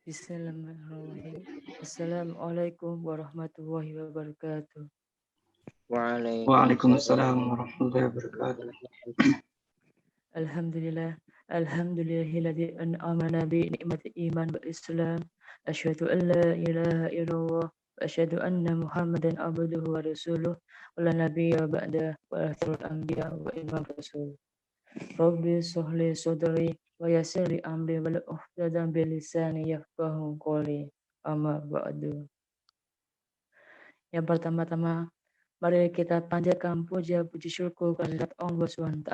Bismillahirrahmanirrahim. Assalamualaikum warahmatullahi wabarakatuh. Waalaikumsalam warahmatullahi wabarakatuh. Alhamdulillah. Alhamdulillahilladzi an'amana bi ni'mati iman wal islam. Asyhadu an la ilaha illallah wa asyhadu anna Muhammadan abduhu wa rasuluh wa la nabiyya ba'da wa akhirul anbiya wa imam rasul. Rabbi shrah sadri wa yassir li amri wa uqdatam min lisani yafqahu qawli. Amma ba'du. Yang pertama-tama, mari kita panjatkan puji syukur kehadirat Allah SWT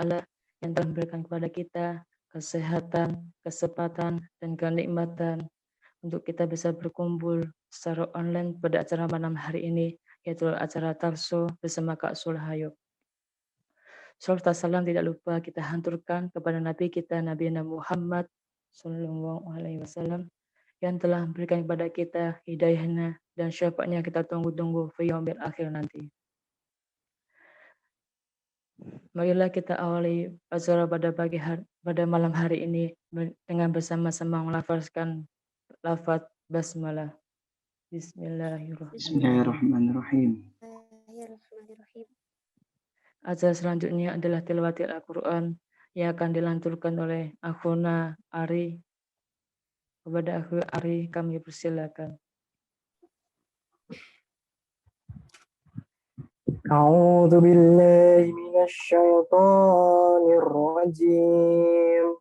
yang telah memberikan kepada kita kesehatan, kesempatan, dan kenikmatan untuk kita bisa berkumpul secara online pada acara malam hari ini, yaitu acara Tarso bersama Kak Sulhayub. Salawat salam tidak lupa kita hanturkan kepada Nabi kita, Nabi Muhammad SAW, yang telah memberikan kepada kita hidayahnya dan syafaatnya kita tunggu-tunggu fi yaumil akhir nanti. Marilah kita awali acara pada malam hari ini dengan bersama-sama melafazkan lafaz basmalah. Bismillahirrahmanirrahim. Acara selanjutnya adalah tilawatil Al-Quran yang akan dilanturkan oleh Akhuna Ari. Kepada Akhu Ari kami persilakan. A'udzu billahi minasyaitonir rajim.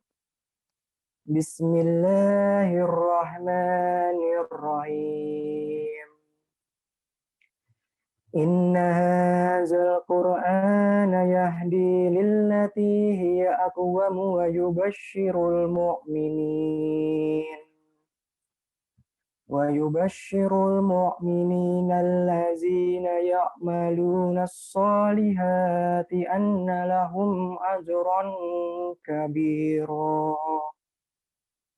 Bismillahirrahmanirrahim. Inna hadzal qur'ana yahdi lillati hiya aqwam wa yubashshirul mu'minin. ويبشر المؤمنين الذين يعملون الصالحات أن لهم أجرا كبيرا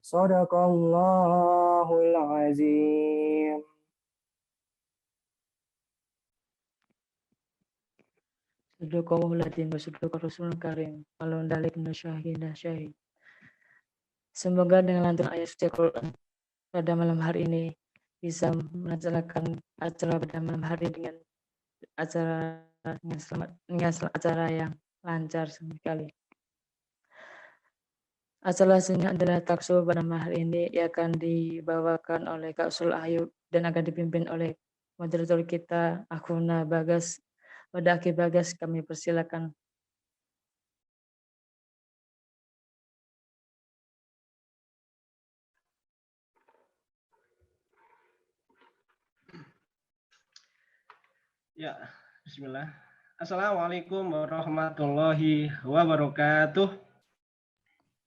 صدق الله العظيم. Sadaqallahul adzim wa sadaqar rasulul karim. Alun dalik nasyahid syahid. Semoga dengan lantunan ayat suci Al-Quran pada malam hari ini bisa melaksanakan acara pada malam hari dengan acara yang selamat, dengan acara yang lancar sekali. Acara selanjutnya adalah takso pada malam hari ini yang akan dibawakan oleh Kak Sulhayub dan akan dipimpin oleh moderator kita Akhuna Bagas. Pada Aki Bagas kami persilakan. Ya, bismillah. Assalamualaikum warahmatullahi wabarakatuh.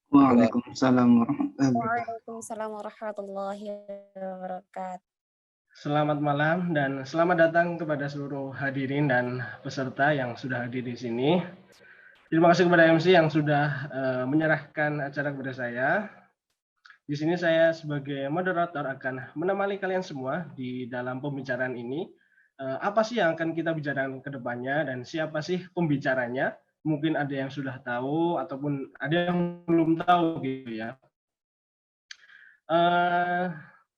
Waalaikumsalam warahmatullahi wabarakatuh. Waalaikumsalam warahmatullahi wabarakatuh. Selamat malam dan selamat datang kepada seluruh hadirin dan peserta yang sudah hadir di sini. Terima kasih kepada MC yang sudah menyerahkan acara kepada saya. Di sini saya sebagai moderator akan menemani kalian semua di dalam pembicaraan ini. Apa sih yang akan kita bicarakan ke depannya dan siapa sih pembicaranya? Mungkin ada yang sudah tahu ataupun ada yang belum tahu gitu ya.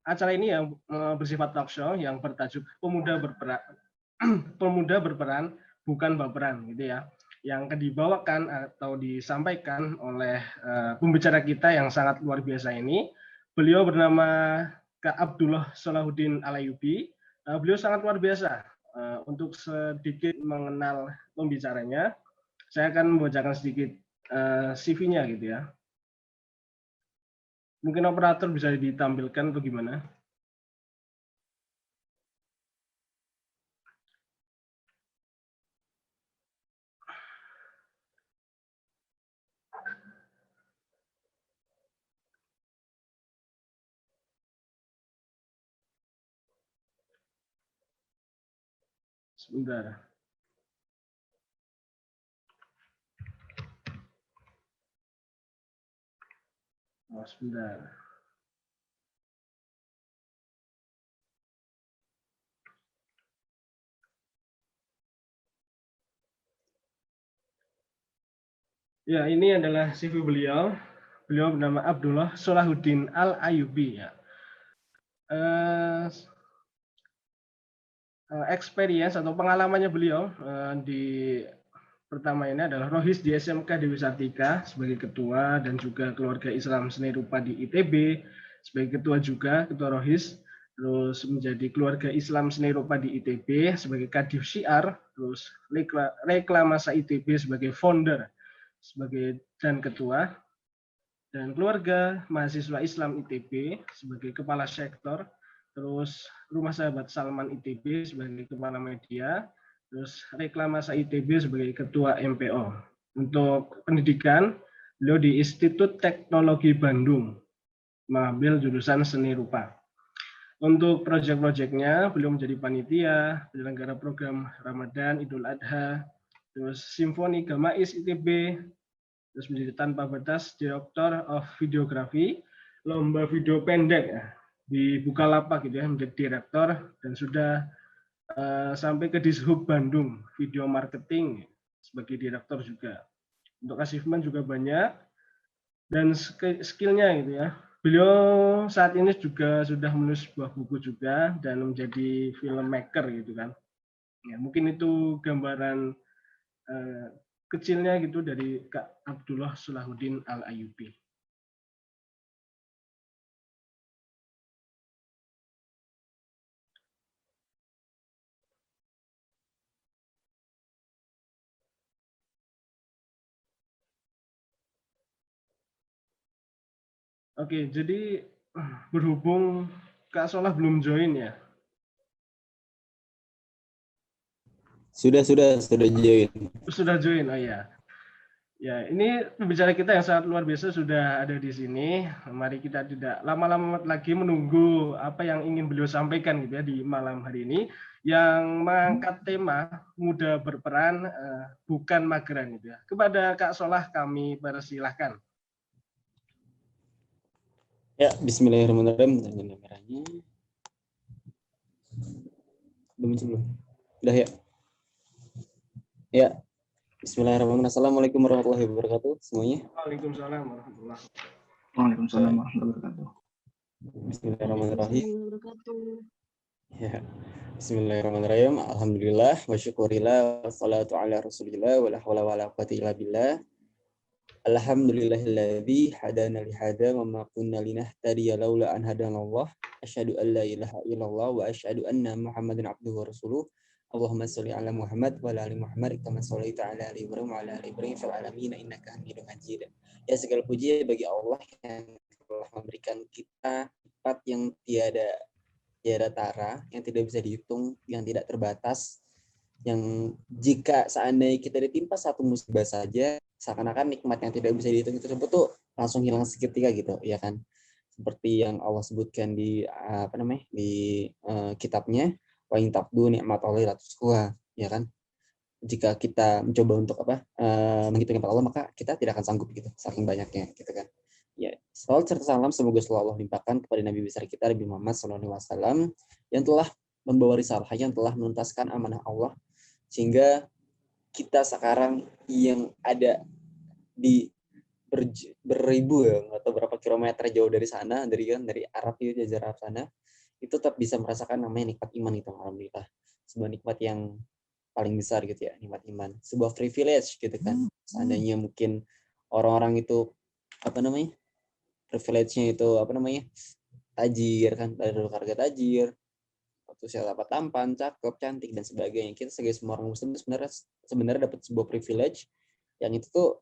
Acara ini yang bersifat talk show yang bertajuk Pemuda Berperan Bukan Baperan gitu ya. Yang akan dibawakan atau disampaikan oleh pembicara kita yang sangat luar biasa ini. Beliau bernama Kak Abdullah Salahuddin Al-Ayyubi. Beliau sangat luar biasa. Untuk sedikit mengenal pembicaranya, saya akan membacakan sedikit CV-nya gitu ya. Mungkin operator bisa ditampilkan atau gimana? Sebentar. Oh, sebentar. Ya, ini adalah CV beliau. Beliau bernama Abdullah Salahuddin Al-Ayyubi ya. experience atau pengalamannya beliau di pertama ini adalah Rohis di SMK Dewi Sartika sebagai ketua dan juga keluarga Islam Seni Rupa di ITB sebagai ketua juga, ketua Rohis, terus menjadi keluarga Islam Seni Rupa di ITB sebagai Kadif Syiar, terus Reklamasa ITB sebagai founder dan ketua, dan keluarga mahasiswa Islam ITB sebagai kepala sektor, terus Rumah Sahabat Salman ITB sebagai kepala media, terus Reklamasa ITB sebagai ketua MPO. Untuk pendidikan, beliau di Institut Teknologi Bandung, mengambil jurusan seni rupa. Untuk proyek-proyeknya, beliau menjadi panitia, penyelenggara program Ramadan, Idul Adha, terus Simfoni Gamais ITB, terus menjadi tanpa batas Director of Videography, lomba video pendek ya, di Bukalapak gitu ya, menjadi direktur dan sudah sampai ke Dishub Bandung Video Marketing sebagai direktur juga. Untuk achievement juga banyak dan skillnya gitu ya. Beliau saat ini juga sudah menulis sebuah buku juga dan menjadi filmmaker gitu kan. Ya, mungkin itu gambaran kecilnya gitu dari Kak Abdullah Solahuddin Al-Ayyubi. Oke, jadi berhubung Kak Solah belum join ya. Sudah join. Sudah join, oh ya. Ya, ini pembicara kita yang sangat luar biasa sudah ada di sini. Mari kita tidak lama-lama lagi menunggu apa yang ingin beliau sampaikan gitu ya di malam hari ini, yang mengangkat tema muda berperan bukan mageran gitu ya. Kepada Kak Solah kami persilahkan. Ya, bismillahirrahmanirrahim. Dengan kameranya. Belum. Udah ya. Ya. Bismillahirrahmanirrahim. Assalamualaikum warahmatullahi wabarakatuh semuanya. Waalaikumsalam warahmatullahi wabarakatuh. Waalaikumsalam warahmatullahi wabarakatuh. Bismillahirrahmanirrahim. Ya. Bismillahirrahmanirrahim. Alhamdulillah wa syukurillah wassalatu ala Rasulillah wala haula wala quwwata illa billah. Alhamdulillahilladzi hadana li hada wa ma kunna linahtadiya laula an hadanallah. Asyhadu an la ilaha illallah wa asyhadu anna Muhammadan abduhu wa rasuluh. Allahumma sholli ala Muhammad wa ala ali Muhammad kama shallaita ala ali Ibrahim wa ala ali Ibrahim fil alamin innaka Hamidum Majid. Ya, segala puji bagi Allah yang telah memberikan kita sifat yang tiada tara, yang tidak bisa dihitung, yang tidak terbatas, yang jika seandainya kita ditimpa satu musibah saja, seakan-akan nikmat yang tidak bisa dihitung itu tersebut tuh langsung hilang seketika gitu, ya kan? Seperti yang Allah sebutkan di kitabnya, wa in tabdu ni'matallahi la tuhsuha, ya kan? Jika kita mencoba untuk menghitung nikmat Allah, maka kita tidak akan sanggup gitu, saking banyaknya gitu kan. Ya, salawat serta salam semoga selalu Allah limpahkan kepada Nabi besar kita Nabi Muhammad SAW yang telah membawa risalah, yang telah menuntaskan amanah Allah, sehingga kita sekarang yang ada di beribu atau berapa kilometer jauh dari sana, dari Arab itu, Jazirah Arab sana, itu tetap bisa merasakan namanya nikmat iman itu. Alhamdulillah, sebuah nikmat yang paling besar gitu ya, nikmat iman, sebuah privilege gitu kan. Seandainya mungkin orang-orang itu privilege-nya itu tajir kan, dari keluarga tajir, atau siapa tampan, cakep, cantik dan sebagainya. Kita sebagai semua orang muslim sebenarnya dapat sebuah privilege yang itu tuh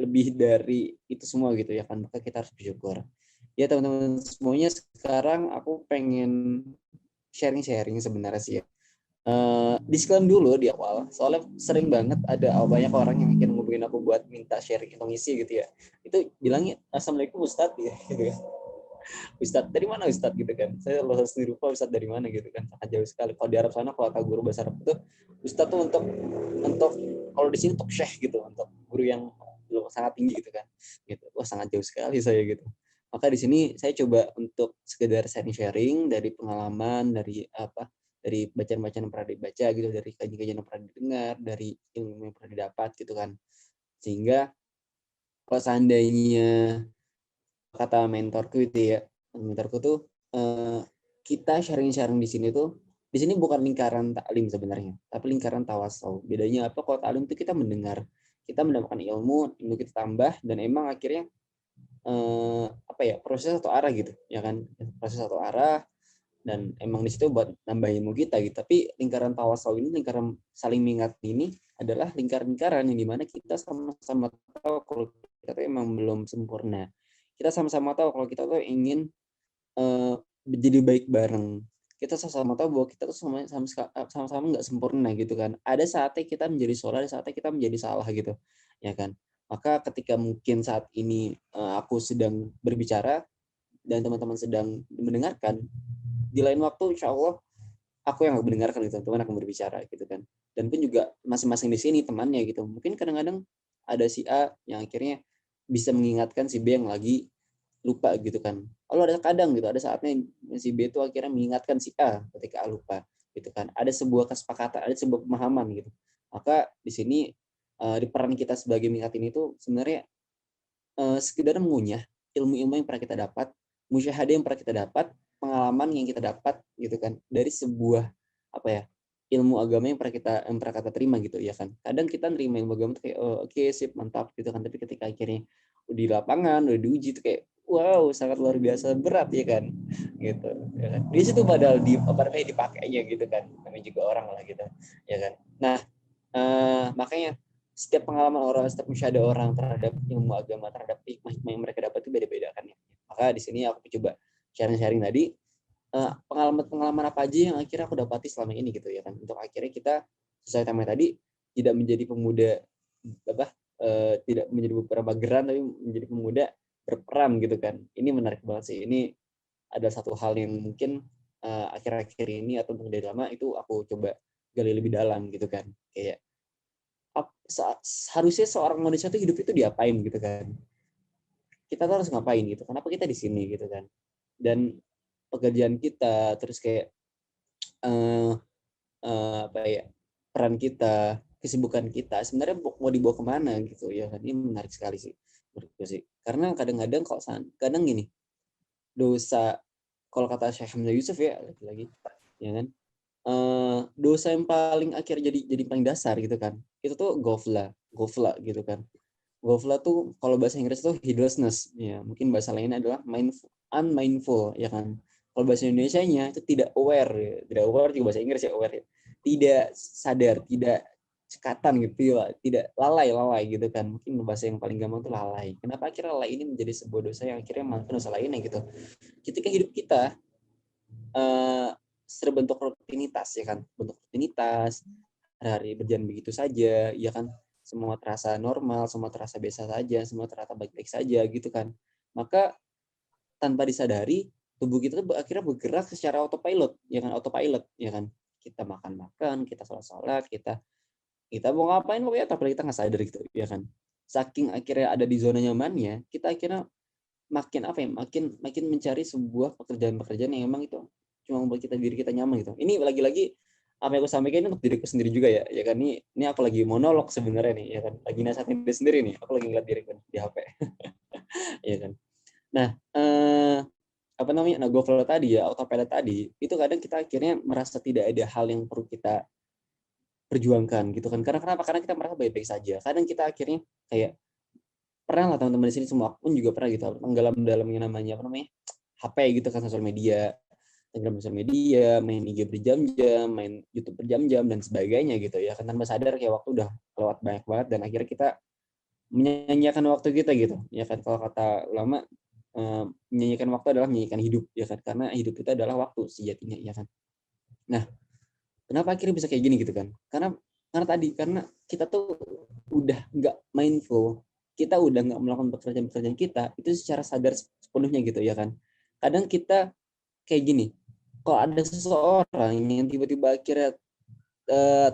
lebih dari itu semua gitu ya kan, maka kita harus bersyukur. Ya teman-teman semuanya, sekarang aku pengen sharing sebenarnya sih ya. Disclaimer dulu di awal, soalnya sering banget ada banyak orang yang ingin ngubungin aku buat minta sharing atau ngisi gitu ya. Itu bilangnya assalamualaikum Ustadz ya gitu kan. Ustadz dari mana Ustadz gitu kan, saya lulus seni rupa, Ustadz dari mana gitu kan, sangat jauh sekali. Kalau di Arab sana, kalau kata guru bahasa Arab itu Ustadz tuh untuk kalau di sini untuk syekh gitu, untuk guru yang sangat tinggi gitu kan, gitu. Wah, sangat jauh sekali saya gitu. Maka di sini saya coba untuk sekedar sharing dari pengalaman, dari bacaan-bacaan yang pernah dibaca gitu, dari kajian-kajian yang pernah didengar, dari ilmu yang pernah didapat gitu kan. Sehingga kalau seandainya kata mentorku itu ya, mentorku tuh kita sharing-sharing di sini bukan lingkaran taklim sebenarnya, tapi lingkaran tawassul. Bedanya apa? Kalau taklim itu kita mendengar, kita mendapatkan ilmu kita tambah, dan emang akhirnya proses satu arah gitu, ya kan? Proses satu arah, dan emang di situ buat nambah ilmu kita gitu. Tapi lingkaran tawassul ini, lingkaran saling mengingat ini adalah lingkaran-lingkaran yang dimana kita sama-sama tahu kalau kita tuh emang belum sempurna. Kita sama-sama tahu kalau kita tuh ingin menjadi baik bareng. Kita sama-sama tahu bahwa kita tuh sama-sama nggak sempurna gitu kan. Ada saatnya kita menjadi soleh, ada saatnya kita menjadi salah gitu, ya kan. Maka ketika mungkin saat ini aku sedang berbicara dan teman-teman sedang mendengarkan, di lain waktu insya Allah aku yang mendengarkan gitu, teman akan berbicara gitu kan. Dan pun juga masing-masing di sini temannya gitu. Mungkin kadang-kadang ada si A yang akhirnya bisa mengingatkan si B yang lagi lupa gitu kan. Kalau ada kadang gitu, ada saatnya si B itu akhirnya mengingatkan si A ketika A lupa gitu kan. Ada sebuah kesepakatan, ada sebuah pemahaman gitu. Maka di sini di peran kita sebagai mengingatin itu sebenarnya sekedar mengunyah ilmu-ilmu yang pernah kita dapat, musyahadah yang pernah kita dapat, pengalaman yang kita dapat gitu kan dari sebuah ilmu agama yang pernah kita terima gitu, ya kan. Kadang kita nerima ilmu agama tuh kayak oke, sip, mantap gitu kan, tapi ketika akhirnya di lapangan udah diuji tuh kayak wow, sangat luar biasa berat, ya kan, gitu, ya kan. Di situ padahal dipakainya gitu kan, namanya juga orang lah gitu, ya kan. Nah, makanya setiap pengalaman orang, setiap musyahadah orang terhadap ilmu agama, terhadap hikmah yang mereka dapat itu beda-beda kan ya. Maka di sini aku coba sharing-sharing tadi pengalaman-pengalaman apa aja yang akhirnya aku dapati selama ini gitu, ya kan, untuk akhirnya kita sesuai tema tadi tidak menjadi pemuda tidak menjadi beberapa geran, tapi menjadi pemuda berperan gitu kan. Ini menarik banget sih. Ini ada satu hal yang mungkin akhir-akhir ini atau dari lama itu aku coba gali lebih dalam gitu kan. Kayak harusnya seorang manusia tuh hidup itu diapain gitu kan. Kita tuh harus ngapain gitu. Kenapa kita di sini gitu kan. Dan pekerjaan kita, terus kayak peran kita, kesibukan kita sebenarnya mau dibawa kemana gitu, ya kan. Ini menarik sekali sih menurutku sih. Karena kadang-kadang kadang gini, dosa, kalau kata Syekh Hamzah Yusuf ya lagi, ya kan, dosa yang paling akhir jadi paling dasar gitu kan, itu tuh gofla gitu kan. Gofla tuh kalau bahasa Inggris tuh heedlessness, ya mungkin bahasa lainnya adalah unmindful, ya kan. Kalau bahasa Indonesianya itu tidak aware, ya. Tidak aware juga bahasa Inggris ya, aware ya. Tidak sadar, tidak cekatan gitu ya, tidak lalai gitu kan. Mungkin bahasa yang paling gampang tuh lalai. Kenapa akhirnya lalai ini menjadi sebuah dosa yang akhirnya manfaat dosa lainnya gitu. Ketika hidup kita terbentuk rutinitas, ya kan, bentuk rutinitas, hari-hari berjalan begitu saja, ya kan, semua terasa normal, semua terasa biasa saja, semua terasa baik-baik saja gitu kan. Maka tanpa disadari tubuh kita tuh akhirnya bergerak secara autopilot, ya kan, ya kan. Kita makan, kita sholat, kita mau ngapain pokoknya, tapi kita nggak sadar gitu, ya kan. Saking akhirnya ada di zona nyamannya, kita akhirnya makin mencari sebuah pekerjaan yang emang itu cuma membuat diri kita nyaman gitu. Ini lagi-lagi apa yang aku sampaikan ini untuk diriku sendiri juga ya kan. Ini aku lagi monolog sebenarnya nih, ya kan, lagi nasihatin diri sendiri nih, aku lagi ngeliat diriku di HP. Ya kan. Nah, GoFlow tadi ya, autopilot tadi, itu kadang kita akhirnya merasa tidak ada hal yang perlu kita perjuangkan gitu kan. Karena kenapa? Karena kita merasa baik-baik saja. Kadang kita akhirnya kayak, pernah lah teman-teman di sini, semua pun juga pernah gitu, tenggelam dalamnya namanya HP gitu kan, sosial media, main IG berjam-jam, main YouTube berjam-jam dan sebagainya gitu, ya kan, tanpa sadar kayak waktu udah lewat banyak banget, dan akhirnya kita menyanyiakan waktu kita gitu, ya kan. Kalau kata ulama, menyanyiakan waktu adalah menyanyiakan hidup, ya kan, karena hidup itu adalah waktu sejatinya, ya kan. Nah, kenapa akhirnya bisa kayak gini gitu kan? Karena kita tuh udah nggak mindful, kita udah nggak melakukan pekerjaan kita itu secara sadar sepenuhnya gitu, ya kan. Kadang kita kayak gini, kalau ada seseorang yang tiba-tiba akhirnya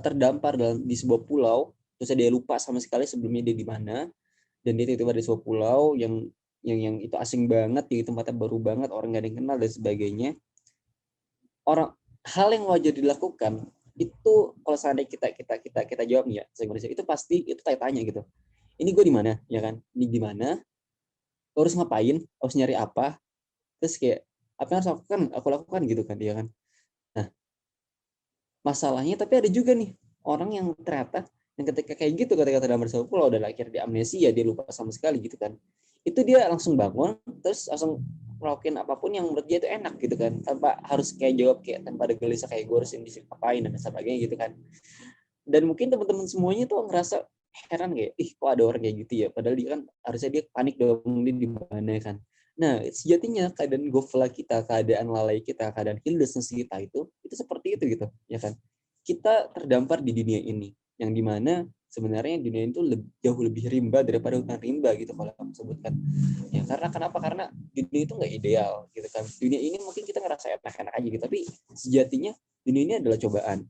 terdampar di sebuah pulau, terus dia lupa sama sekali sebelumnya dia di mana, dan dia tiba-tiba di sebuah pulau yang itu asing banget, di tempatnya baru banget, orang nggak ada yang kenal dan sebagainya. Hal yang wajar dilakukan itu, kalau seandainya kita jawab nih ya, itu pasti itu tanya gitu. Ini gue di mana, ya kan? Ini di mana? Harus ngapain? Harus nyari apa? Terus kayak Apa yang harus aku lakukan gitu kan, ya kan. Nah, masalahnya tapi ada juga nih orang yang ternyata yang ketika kayak gitu, ketika terdampar di sebuah pulau dan akhirnya dia amnesia, dia lupa sama sekali gitu kan, itu dia langsung bangun terus langsung melakukan apapun yang menurut dia itu enak gitu kan, tanpa harus kayak jawab kayak tanpa ada gelisah kayak gue harus ini apain dan sebagainya gitu kan. Dan mungkin teman-teman semuanya tuh ngerasa heran kayak, ih kok ada orang kayak gitu ya, padahal dia kan harusnya dia panik dong, dia di mana kan. Nah, sejatinya keadaan gofla kita, keadaan lalai kita, keadaan heedlessness kita itu seperti itu gitu, ya kan. Kita terdampar di dunia ini, yang dimana sebenarnya dunia itu jauh lebih rimba daripada hutan rimba gitu kalau kamu sebutkan. Ya karena kenapa? Karena dunia itu nggak ideal gitu kan. Dunia ini mungkin kita ngerasa enak-enak aja gitu, tapi sejatinya dunia ini adalah cobaan.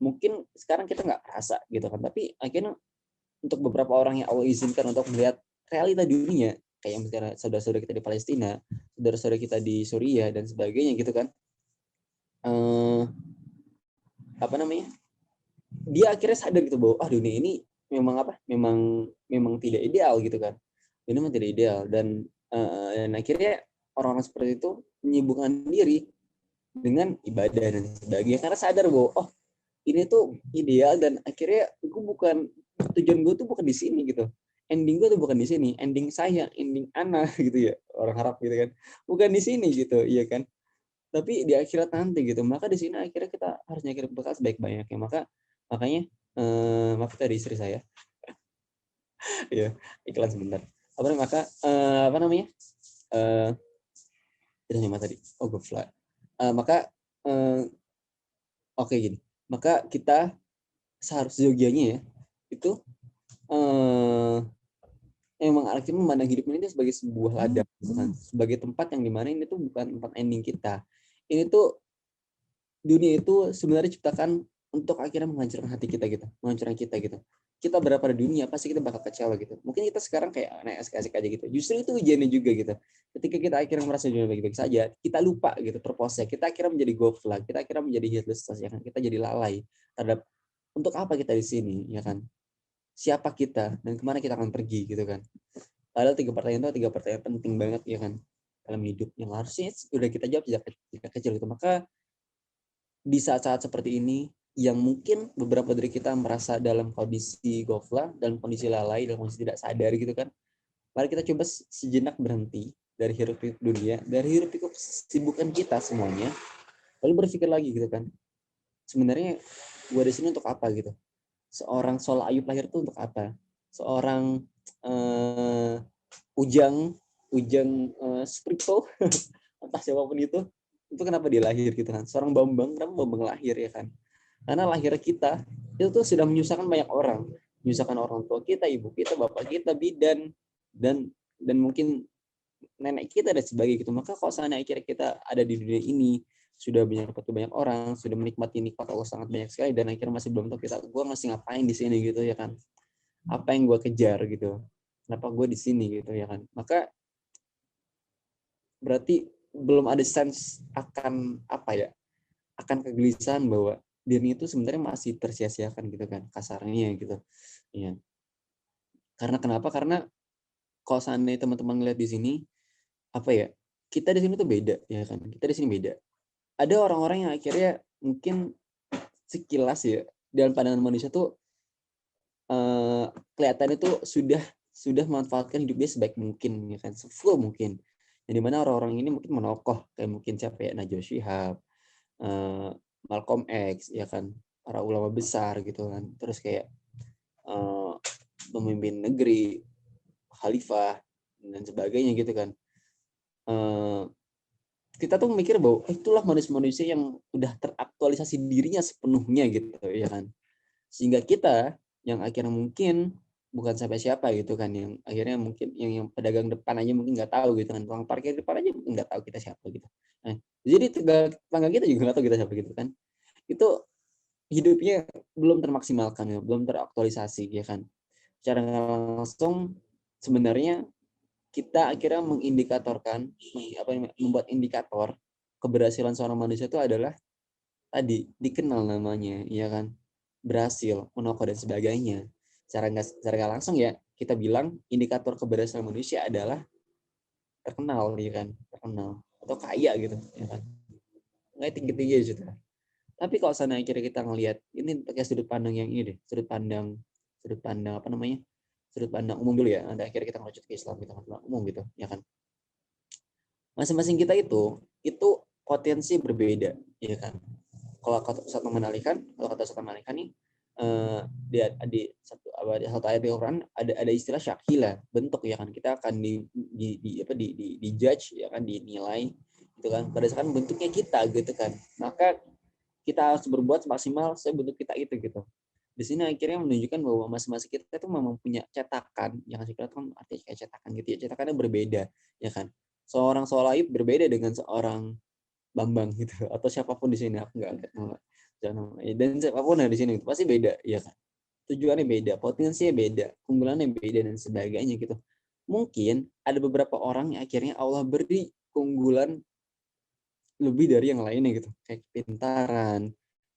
Mungkin sekarang kita nggak rasa gitu kan, tapi akhirnya untuk beberapa orang yang Allah izinkan untuk melihat realita dunia, kayak misalnya saudara-saudara kita di Palestina, saudara-saudara kita di Suriah dan sebagainya gitu kan, apa namanya, dia akhirnya sadar gitu bahwa dunia ini memang tidak ideal gitu kan, ini memang tidak ideal. Dan akhirnya orang-orang seperti itu menyibukkan diri dengan ibadah dan sebagainya karena sadar bahwa ini tuh ideal dan akhirnya tujuan gue tuh bukan di sini gitu. Ending gue tuh bukan di sini, ending saya, ending anak gitu ya, orang harap gitu kan. Bukan di sini gitu, iya kan. Tapi di akhirat nanti gitu. Maka di sini akhirnya kita harus nyari bekal sebaik-baiknya. Makanya maaf tadi istri saya. Ya, iklan sebentar. Apa namanya? Itu nama tadi. Gue fly. Maka oke gini. Maka kita seharusnya ya itu emang akhirnya memandang hidup ini sebagai sebuah ladang, sebagai tempat yang dimana ini tuh bukan tempat ending kita. Ini tuh dunia itu sebenarnya diciptakan untuk akhirnya menghancurkan hati kita gitu, menghancurkan kita gitu. Kita berada pada dunia pasti kita bakal kecewa gitu. Mungkin kita sekarang kayak naik asik-asik aja gitu. Justru itu ujiannya juga gitu. Ketika kita akhirnya merasa dunia baik-baik saja, kita lupa gitu purpose-nya. Kita akhirnya menjadi gofla, kita akhirnya menjadi heedless, ya kan? Kita jadi lalai terhadap untuk apa kita di sini, ya kan? Siapa kita dan kemana kita akan pergi gitu kan. Padahal 3 pertanyaan itu 3 pertanyaan penting banget ya kan dalam hidup yang harusnya sudah kita jawab sejak kecil gitu. Maka di saat-saat seperti ini yang mungkin beberapa dari kita merasa dalam kondisi gofla, dalam kondisi lalai, dalam kondisi tidak sadar gitu kan. Mari kita coba sejenak berhenti dari hiruk pikuk dunia, dari hiruk pikuk kesibukan kita semuanya, lalu berpikir lagi gitu kan. Sebenarnya gue di sini untuk apa gitu? Seorang Shola Ayub lahir itu untuk apa? Seorang Ujang Sprito entah siapapun itu kenapa dia lahir gitu kan? Seorang Bambang, kenapa Bambang lahir ya kan? Karena lahir kita itu tuh sudah menyusahkan banyak orang, menyusahkan orang tua kita, ibu kita, bapak kita, bidan dan mungkin nenek kita dan sebagainya gitu. Maka kalau seandainya akhirnya kita ada di dunia ini sudah banyak orang, sudah menikmati nikmat Allah sangat banyak sekali dan akhirnya masih belum tahu gue masih ngapain di sini gitu ya kan? Apa yang gue kejar gitu? Kenapa gue di sini gitu ya kan? Maka berarti belum ada sense akan akan kegelisahan bahwa diri itu sebenarnya masih tersia-siakan gitu kan, kasarnya gitu. Iya. Karena kenapa? Karena kalau seandainya teman-teman ngeliat di sini kita di sini tuh beda ya kan. Kita di sini beda. Ada orang-orang yang akhirnya mungkin sekilas ya dalam pandangan manusia tuh kelihatan itu sudah memanfaatkan hidupnya sebaik mungkin ya kan, sefull mungkin. Yang dimana orang-orang ini mungkin menokoh kayak mungkin siapa ya, Najwa Shihab, Malcolm X ya kan, para ulama besar gitu kan, terus kayak pemimpin negeri, khalifah dan sebagainya gitu kan. Kita tuh mikir bahwa itulah manusia-manusia yang udah teraktualisasi dirinya sepenuhnya gitu ya kan, sehingga kita yang akhirnya mungkin bukan sampai siapa gitu kan, yang akhirnya mungkin yang pedagang depan aja mungkin nggak tahu gitu kan, tukang parkir depan aja nggak tahu kita siapa gitu. Nah, jadi tetangga kita juga nggak tahu kita siapa gitu kan. Itu hidupnya belum termaksimalkan ya, belum teraktualisasi ya kan. Secara langsung sebenarnya kita akhirnya mengindikatorkan membuat indikator keberhasilan seorang manusia itu adalah tadi dikenal namanya ya kan, berhasil, menokoh dan sebagainya. Secara nggak langsung ya kita bilang indikator keberhasilan manusia adalah terkenal ya kan, terkenal. atau kaya gitu, ya kan? Nggak tinggi-tinggi aja gitu. Tapi kalau sana akhirnya kita ngelihat ini pakai sudut pandang yang ini deh, sudut pandang apa namanya? Sudut pandang umum dulu ya. Nanti akhirnya kita ngerucut ke Islam, kita ngomong umum gitu, ya kan? Masing-masing kita itu potensi berbeda, ya kan? Kalau kata Ustaz mengalihkan nih, di satu ayat di Quran ada istilah syakhila, bentuk, ya kan? Kita akan di judge, ya kan, dinilai gitu kan berdasarkan bentuknya kita gitu kan. Maka kita harus berbuat maksimal sebentuk kita itu gitu. Di sini akhirnya menunjukkan bahwa masing-masing kita itu memang punya cetakan, yang kita kan artinya kayak cetakan gitu ya, cetakannya berbeda, ya kan. Seorang Solaib berbeda dengan seorang Bambang gitu, atau siapapun di sini, aku nggak angkat nama, dan siapapun yang di sini itu pasti beda, ya kan. Tujuannya beda, potensinya beda, keunggulannya beda dan sebagainya gitu. Mungkin ada beberapa orang yang akhirnya Allah beri keunggulan lebih dari yang lainnya gitu, kayak pintaran,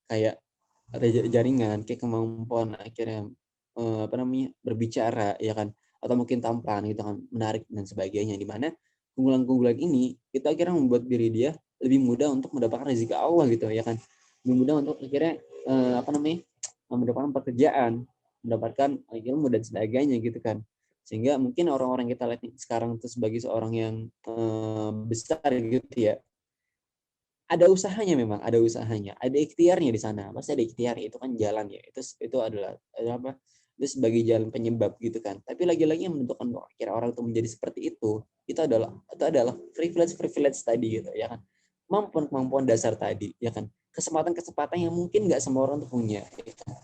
kayak ada jaringan, kayak kemampuan akhirnya berbicara, ya kan, atau mungkin tampan gitu kan, menarik dan sebagainya, di mana keunggulan-keunggulan ini itu akhirnya membuat diri dia lebih mudah untuk mendapatkan rezeki Allah gitu, ya kan, lebih mudah untuk akhirnya mendapatkan pekerjaan, mendapatkan ilmu dan sebagainya gitu kan. Sehingga mungkin orang-orang kita lihat sekarang itu sebagai seorang yang besar gitu ya, ada usahanya, memang ada usahanya, ada ikhtiarnya di sana, pasti ada ikhtiarnya, itu kan jalan ya, itu adalah apa, itu sebagai jalan penyebab gitu kan. Tapi lagi-lagi yang menentukan bahwa kira orang itu menjadi seperti itu adalah privilege tadi gitu, ya kan, kemampuan dasar tadi, ya kan, kesempatan yang mungkin nggak semua orang tuh punya, ya kan?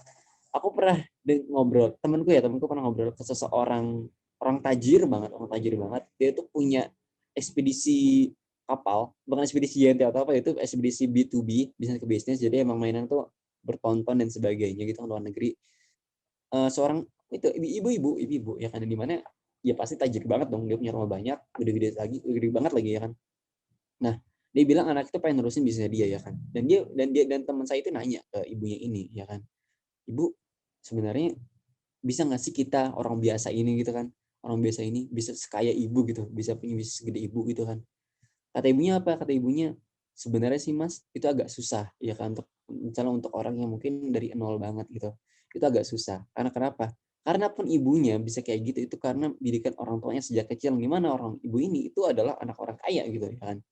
Aku pernah ngobrol, temanku pernah ngobrol ke seseorang, orang tajir banget, dia tuh punya ekspedisi kapal, bukan ekspedisi JNT atau apa, itu ekspedisi B2B, bisnis ke bisnis, jadi emang mainan tuh bertonton dan sebagainya gitu, luar negeri. Seorang itu ibu-ibu, ya kan, di mana ya pasti tajir banget dong, dia punya rumah banyak, gede banget lagi, ya kan. Nah, dia bilang anak itu pengen nerusin bisnisnya dia, ya kan, dan teman saya itu nanya ke ibunya ini, ya kan, Ibu, sebenarnya bisa nggak sih kita orang biasa ini gitu kan, orang biasa ini bisa sekaya ibu gitu, bisa punya bisnis segede ibu gitu kan. Kata ibunya apa? Kata ibunya, sebenarnya sih Mas, itu agak susah, ya kan, misalnya untuk orang yang mungkin dari nol banget gitu, itu agak susah. Karena kenapa? Karena pun ibunya bisa kayak gitu, itu karena didikan orang tuanya sejak kecil, gimana orang ibu ini itu adalah anak orang kaya gitu, ya kan.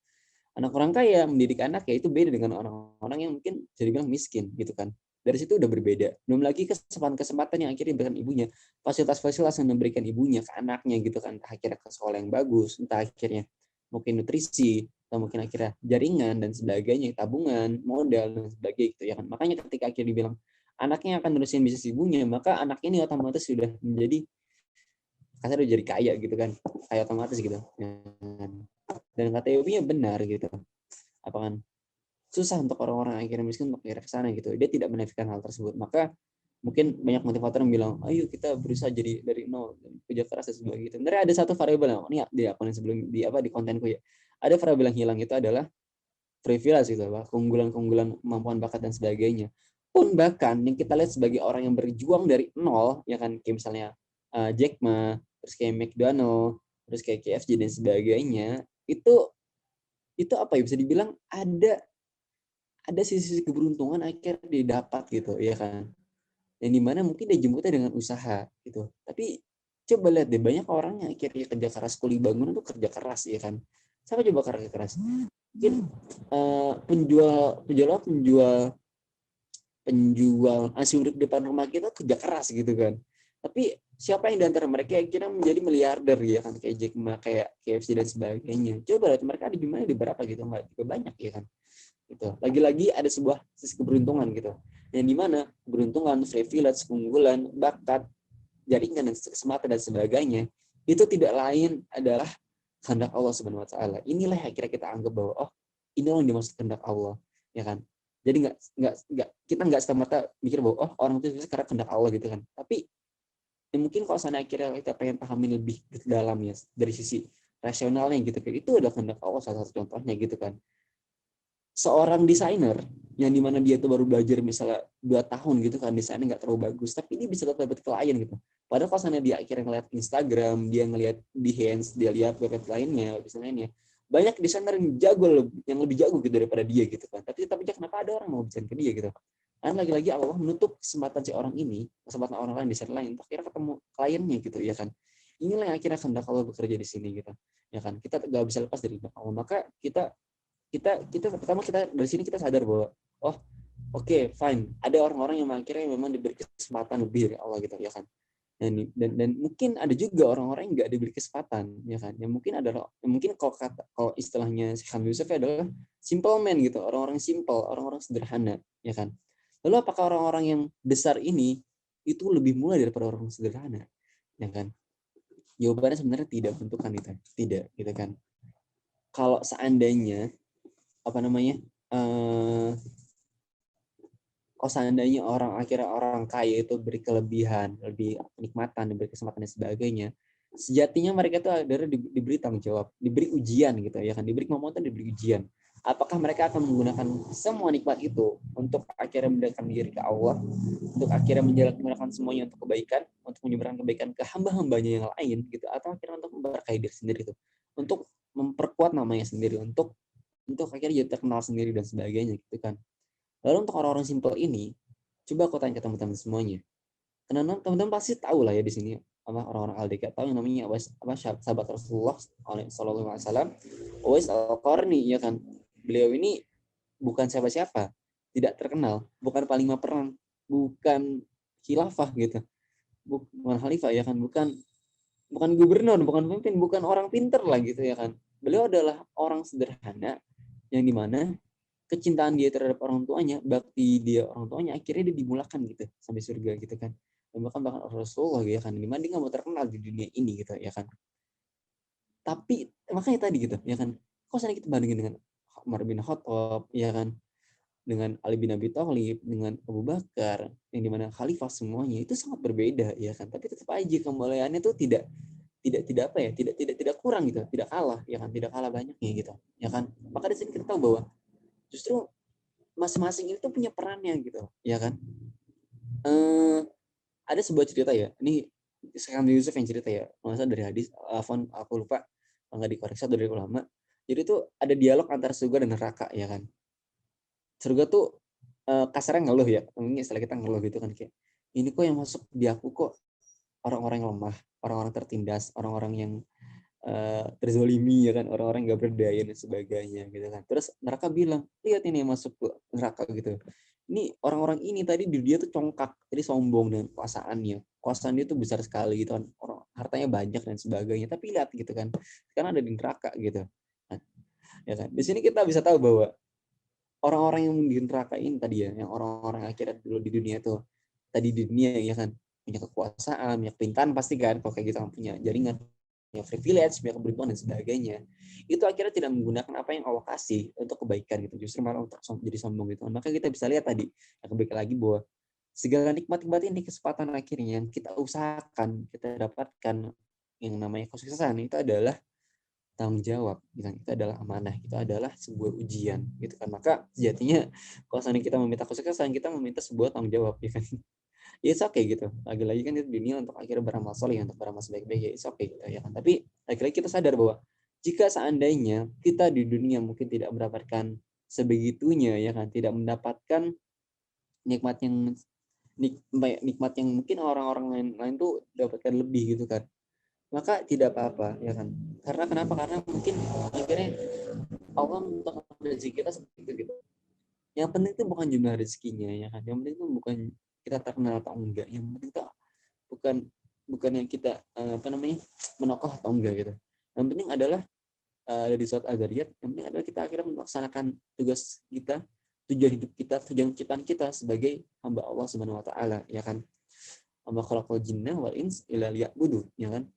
Anak orang kaya mendidik anak ya itu beda dengan orang-orang yang mungkin jadi bilang miskin gitu kan. Dari situ udah berbeda. Belum lagi kesempatan-kesempatan yang akhirnya diberikan ibunya, fasilitas-fasilitas yang diberikan ibunya ke anaknya gitu kan, entah akhirnya ke sekolah yang bagus, entah akhirnya mungkin nutrisi, atau mungkin akhirnya jaringan dan sebagainya, tabungan, modal dan sebagainya gitu ya kan. Makanya ketika akhirnya dibilang anaknya akan nerusin bisnis ibunya, maka anak ini otomatis sudah menjadi udah jadi kaya gitu kan, kaya otomatis gitu. Dan kata ibunya benar gitu. Apa kan susah untuk orang-orang akhirnya miskin untuk ke sana gitu. Dia tidak menafikan hal tersebut. Maka mungkin banyak motivator yang bilang, ayo kita berusaha jadi dari nol, kerja keras dan sebagainya. Sebenarnya ada satu variabel, ini di akun sebelum di kontenku ya. Ada variabel yang hilang, itu adalah privilege gitu, keunggulan-keunggulan, kemampuan bakat dan sebagainya. Pun bahkan yang kita lihat sebagai orang yang berjuang dari nol, ya kan, kayak misalnya Jack Ma, terus kayak McDonald, terus kayak KFC dan sebagainya, itu apa ya, bisa dibilang ada sisi keberuntungan akhirnya didapat gitu, ya kan, yang dimana mungkin dia jemputnya dengan usaha gitu. Tapi coba lihat deh, banyak orang yang akhirnya kerja keras, kuli bangunan itu kerja keras, ya kan. Siapa coba kerja keras? Mungkin penjual nasi uduk depan rumah kita kerja keras gitu kan. Tapi siapa yang di antara mereka akhirnya menjadi miliarder, ya kan, kayak Jack Ma, kayak KFC dan sebagainya. Coba lihat mereka ada di mana, di berapa gitu, nggak juga banyak, ya kan. Gitu. Lagi-lagi ada sebuah sisi keberuntungan gitu. Yang dimana keberuntungan, privilege, keunggulan, bakat, jaringan dan kesempatan dan sebagainya itu tidak lain adalah kehendak Allah Subhanahu wa taala. Inilah yang akhirnya kita anggap bahwa oh, inilah yang dimaksud kehendak Allah, ya kan. Jadi kita nggak semata mikir bahwa oh, orang itu bisa karena kehendak Allah gitu kan. Tapi ya mungkin kalau sana akhirnya kita pengen pahamin lebih dalam ya dari sisi rasionalnya gitu, itu adalah kehendak Allah, salah satu contohnya gitu kan. Seorang desainer yang dimana dia tuh baru belajar misalnya 2 tahun gitu kan, desainnya nggak terlalu bagus, tapi dia bisa dapat klien gitu. Padahal kalau sana dia akhirnya ngeliat Instagram, dia ngeliat Behance, dia lihat website lainnya, banyak desainer yang lebih jago gitu daripada dia gitu kan. Tapi kenapa ada orang mau desain ke dia gitu? Karena lagi-lagi Allah menutup kesempatan si orang ini, kesempatan orang lain desain lain, untuk akhirnya ketemu kliennya gitu ya kan. Inilah yang akhirnya kehendak Allah bekerja di sini gitu ya kan. Kita nggak bisa lepas dari Allah. Maka kita pertama kita dari sini kita sadar bahwa oke, fine, ada orang-orang yang akhirnya memang diberi kesempatan lebih dari Allah gitu ya kan. Dan mungkin ada juga orang-orang yang nggak diberi kesempatan ya kan. Yang mungkin kalau istilahnya Syekh Hamid Yusuf adalah simple man gitu, orang-orang simple, orang-orang sederhana ya kan. Lalu apakah orang-orang yang besar ini itu lebih mulia daripada orang sederhana ya kan? Jawabannya sebenarnya tidak, bentukan itu tidak gitu kan. Kalau seandainya orang kaya itu beri kelebihan, lebih kenikmatan, diberi kesempatan dan sebagainya, sejatinya mereka itu adalah diberi tanggung jawab, diberi ujian gitu ya kan, diberi kemampuan, diberi ujian. Apakah mereka akan menggunakan semua nikmat itu untuk akhirnya mendekatkan diri ke Allah, untuk akhirnya menjalankan semuanya untuk kebaikan, untuk menyebarkan kebaikan ke hamba-hambanya yang lain gitu, atau akhirnya untuk memberkahi diri sendiri itu, untuk memperkuat namanya sendiri, untuk akhirnya jadi terkenal sendiri dan sebagainya gitu kan. Lalu untuk orang-orang simpel ini, coba aku tanya ke teman-teman semuanya. Karena teman-teman pasti tahu lah ya di sini, orang-orang LDK tahu yang namanya sahabat Rasulullah Sallallahu Alaihi Wasallam, Uwais Al-Qarni ya kan. Beliau ini bukan siapa-siapa, tidak terkenal, bukan panglima perang, bukan khilafah gitu, bukan khalifah ya kan, bukan gubernur, bukan pemimpin, bukan orang pinter lah gitu ya kan. Beliau adalah orang sederhana yang dimana kecintaan dia terhadap orang tuanya, bakti dia orang tuanya, akhirnya dia dimulakan gitu sampai surga gitu kan. Dan bahkan Rasulullah ya kan, dimana dia nggak mau terkenal di dunia ini gitu ya kan. Tapi makanya tadi gitu ya kan, kok seandainya kita bandingin dengan Umar bin Khattab ya kan, dengan Ali bin Abi Thalib, dengan Abu Bakar, yang dimana khalifah semuanya itu sangat berbeda ya kan. Tapi tetap aja kemuliaannya itu tidak kurang gitu, tidak kalah ya kan, tidak kalah banyaknya gitu ya kan. Maka di sini kita tahu bahwa justru masing-masing itu punya perannya gitu ya kan. Ada sebuah cerita ya, ini Syekh Hamid Yusuf yang cerita ya, maksudnya dari hadis, aku lupa, nggak dikoreksi dari ulama. Jadi itu ada dialog antara surga dan neraka ya kan. Surga tuh kasarnya ngeluh ya, mungkin istilah kita ngeluh gitu kan, kayak ini kok yang masuk di aku kok orang-orang yang lemah, orang-orang tertindas, orang-orang yang terzolimi ya kan, orang-orang nggak berdaya dan sebagainya gitu kan. Terus neraka bilang, lihat ini yang masuk ke neraka gitu, ini orang-orang ini tadi di dia tuh congkak, jadi sombong dengan kekuasaan dia tuh besar sekali gitu kan, orang hartanya banyak dan sebagainya, tapi lihat gitu kan, sekarang ada di neraka gitu. Nah, ya kan, di sini kita bisa tahu bahwa orang-orang yang di neraka ini tadi ya, yang orang-orang akhirnya dulu di dunia tuh, tadi di dunia ya kan, punya kekuasaan, punya perintahan pasti kan, kalau kayak gitu kan, punya jaringan, punya privilege, punya keberuntungan dan sebagainya, itu akhirnya tidak menggunakan apa yang Allah kasih untuk kebaikan gitu, justru malah untuk jadi sombong gitu. Maka kita bisa lihat tadi, kembali lagi bahwa segala nikmat-nikmat ini kesempatan akhirnya yang kita usahakan, kita dapatkan yang namanya kesuksesan itu adalah tanggung jawab, itu adalah amanah, itu adalah sebuah ujian gitu kan. Maka sejatinya kalau seandainya kita meminta kesuksesan, kita meminta sebuah tanggung jawab ya kan. Ya it's okay gitu, lagi-lagi kan itu dunia untuk akhirnya beramal soleh, untuk beramal sebaik-baik, ya it's okay gitu ya kan. Tapi lagi-lagi kita sadar bahwa jika seandainya kita di dunia mungkin tidak mendapatkan sebegitunya ya kan, tidak mendapatkan nikmat yang mungkin orang-orang lain tuh dapatkan lebih gitu kan, maka tidak apa-apa ya kan. Karena kenapa? Karena mungkin akhirnya Allah menentukan rezeki kita seperti itu gitu. Yang penting itu bukan jumlah rezekinya ya kan, yang penting itu bukan kita terkenal atau enggak, yang penting itu bukan yang kita menokoh atau enggak gitu. Yang penting adalah dari surat Al-Zariyat, yang penting adalah kita akhirnya melaksanakan tugas kita, tujuan hidup kita, tujuan ciptaan kita sebagai hamba Allah Subhanahu wa taala ya kan. Wa khalaqal jinna wal ins illa liya'budun ya kan.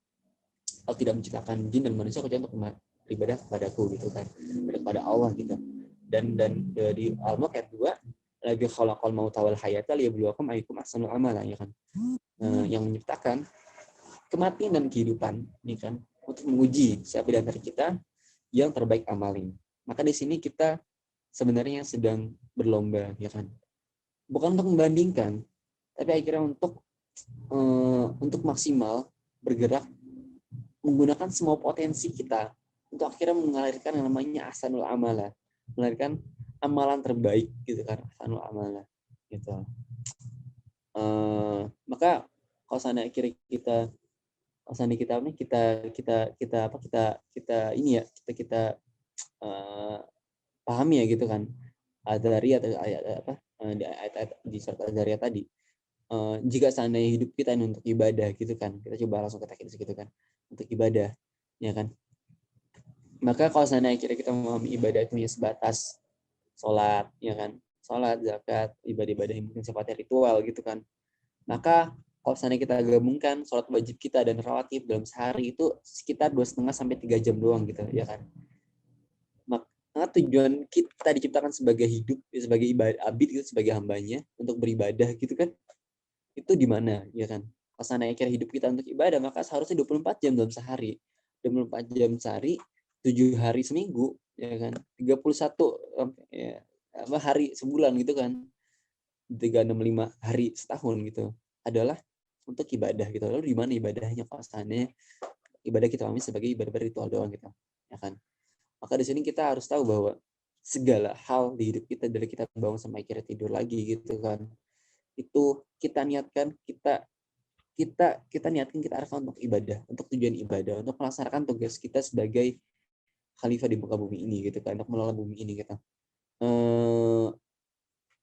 Allah tidak menciptakan jin dan manusia kecuali untuk beribadah kepadaku gitu kan, kepada Allah gitu. Dan di Al-Mulk ayat 2, lagi khalaqal mauta wal hayata liyabluwakum ayyukum ahsanul amala ya kan. Yang menciptakan kematian dan kehidupan ini kan, untuk menguji siapa di antara kita yang terbaik amalin. Maka di sini kita sebenarnya sedang berlomba ya kan, bukan untuk membandingkan, tapi akhirnya untuk maksimal bergerak menggunakan semua potensi kita untuk akhirnya mengalirkan yang namanya ahsanul amala, melahirkan amalan terbaik gitu kan, ahsanul amala gitu. Maka kalau seandainya akhirnya kita ini ya kita pahami ya gitu kan, Adzariyat atau ayat apa di ayat di surat Adzariyat tadi, jika seandainya hidup kita ini untuk ibadah gitu kan, kita coba langsung katakan gitu kan, untuk ibadah ya kan, maka kalau seandainya akhirnya kita memahami ibadah itu hanya sebatas sholat ya kan, sholat, zakat, ibadah-ibadah yang mungkin sifatnya ritual gitu kan, maka kalau seandainya kita gabungkan sholat wajib kita dan rawatib dalam sehari itu sekitar 2,5 sampai 3 jam doang gitu ya kan. Maka tujuan kita diciptakan sebagai hidup, sebagai abid gitu, sebagai hambanya untuk beribadah gitu kan, itu di mana ya kan. Kalau seandainya akhirnya hidup kita untuk ibadah, maka seharusnya 24 jam dalam sehari, 24 jam sehari, 7 hari seminggu ya kan, 31 ya, hari sebulan gitu kan, 365 hari setahun gitu adalah untuk ibadah gitu. Lalu di mana ibadahnya? Kalau seandainya ibadah kita pahami sebagai ibadah ritual doang gitu ya kan. Maka di sini kita harus tahu bahwa segala hal di hidup kita, dari kita bangun sampai akhirnya tidur lagi gitu kan, itu kita niatkan, kita niatkan, kita arahkan untuk ibadah, untuk tujuan ibadah, untuk melaksanakan tugas kita sebagai khalifah di muka bumi ini gitu kan, untuk mengelola bumi ini gitu.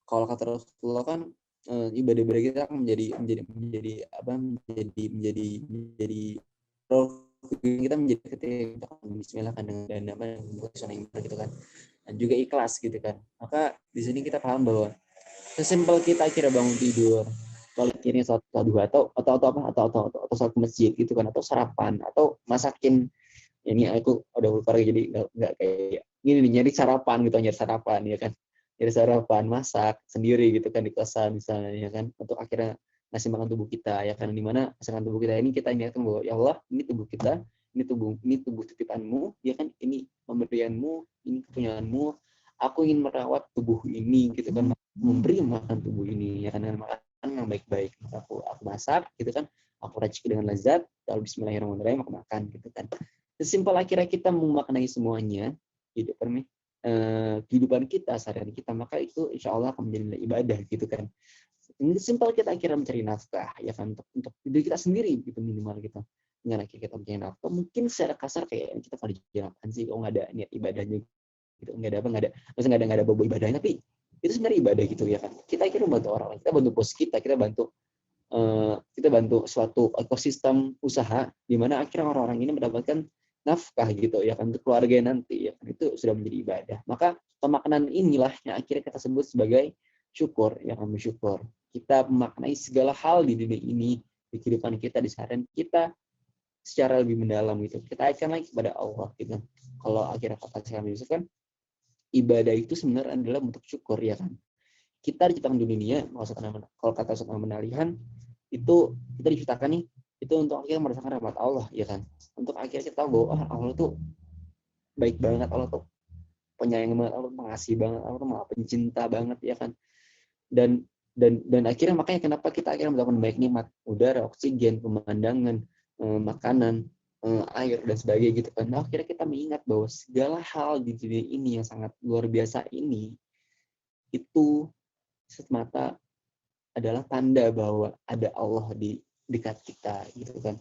Kalau kata Rasulullah kan, ibadah-ibadah kita akan menjadi kita menjadi ketika bismillah kan, dengan apa yang gitu kan, dan juga ikhlas gitu kan. Maka di sini kita paham bahwa sesimpel kita akhirnya bangun tidur, kalau akhirnya sholat duha atau sholat ke masjid gitu kan, atau sarapan, atau masakin, ini aku udah lupa lagi jadi nggak kayak gini nih, nyari sarapan ya kan, nyari sarapan, masak sendiri gitu kan di kosan misalnya ya kan, untuk akhirnya ngasih makan tubuh kita ya kan, dimana masakan tubuh kita ini kita ingatkan bahwa ya Allah, ini tubuh kita, ini tubuh titipanmu ya kan, ini pemberianmu, ini kepunyaanmu, aku ingin merawat tubuh ini gitu kan, memberi makan tubuh ini ya kan, dengan makan yang baik-baik. Aku masak gitu kan, aku racik dengan lezat, lalu bismillahirrahmanirrahim aku makan gitu kan. Sesimpel akhirnya kita memaknai semuanya kehidupan kita, sehari-hari kita, maka itu insya Allah akan menjadi ibadah gitu kan. Ini simpel kita akhirnya mencari nafkah ya kan, untuk diri kita sendiri gitu, minimal gitu. Dengan akhirnya kita mencari nafkah, mungkin secara kasar kayak kita kalau dijalankan sih, kok nggak ada niat ibadahnya gitu, nggak ada bobo ibadahnya, tapi itu sebenarnya ibadah gitu ya kan. Kita akhirnya membantu orang lain, kita bantu bos kita bantu suatu ekosistem usaha di mana akhirnya orang-orang ini mendapatkan nafkah gitu ya kan, untuk keluarga nanti ya kan, itu sudah menjadi ibadah. Maka pemaknaan inilah yang akhirnya kita sebut sebagai syukur ya kan, bersyukur. Kita memaknai segala hal di dunia ini, di kehidupan kita, di seharian kita secara lebih mendalam gitu. Kita akan lagi kepada Allah gitu. Kalau akhirnya kata Syekh Yusuf kan, ibadah itu sebenarnya adalah bentuk syukur ya kan. Kita diciptakan di dunia, kalau kata Ustaz Muhammad Alihan, itu kita diciptakan nih, itu untuk akhirnya merasakan rahmat Allah ya kan, untuk akhirnya kita tahu bahwa Allah tuh baik banget, Allah tuh penyayang banget, Allah tuh pengasih banget, Allah tuh maha pencinta banget ya kan. Dan akhirnya makanya kenapa kita akhirnya mendapatkan baik nikmat udara, oksigen, pemandangan, makanan, air dan sebagainya gitu kan. Nah, akhirnya kita mengingat bahwa segala hal di dunia ini yang sangat luar biasa ini itu semata adalah tanda bahwa ada Allah di dekat kita gitu kan.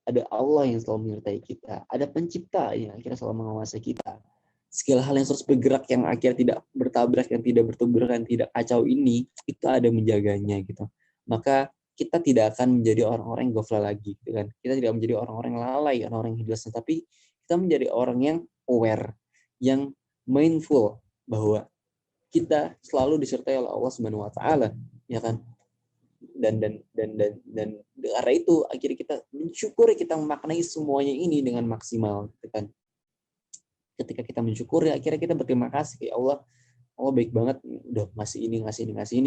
Ada Allah yang selalu menyertai kita, ada pencipta yang akhirnya selalu menguasai kita. Segala hal yang terus bergerak, yang akhirnya tidak bertabrak, yang tidak bertuburkan, tidak kacau ini, itu ada menjaganya gitu. Maka kita tidak akan menjadi orang-orang yang gofla lagi gitu kan. Kita tidak menjadi orang-orang yang lalai, orang-orang yang hilas, tapi kita menjadi orang yang aware, yang mindful bahwa kita selalu disertai oleh Allah Subhanahu wa taala ya kan. Dan karena itu akhirnya kita mensyukuri, kita memaknai semuanya ini dengan maksimal gitu kan. Ketika kita mensyukuri, akhirnya kita berterima kasih ya Allah baik banget udah ngasih ini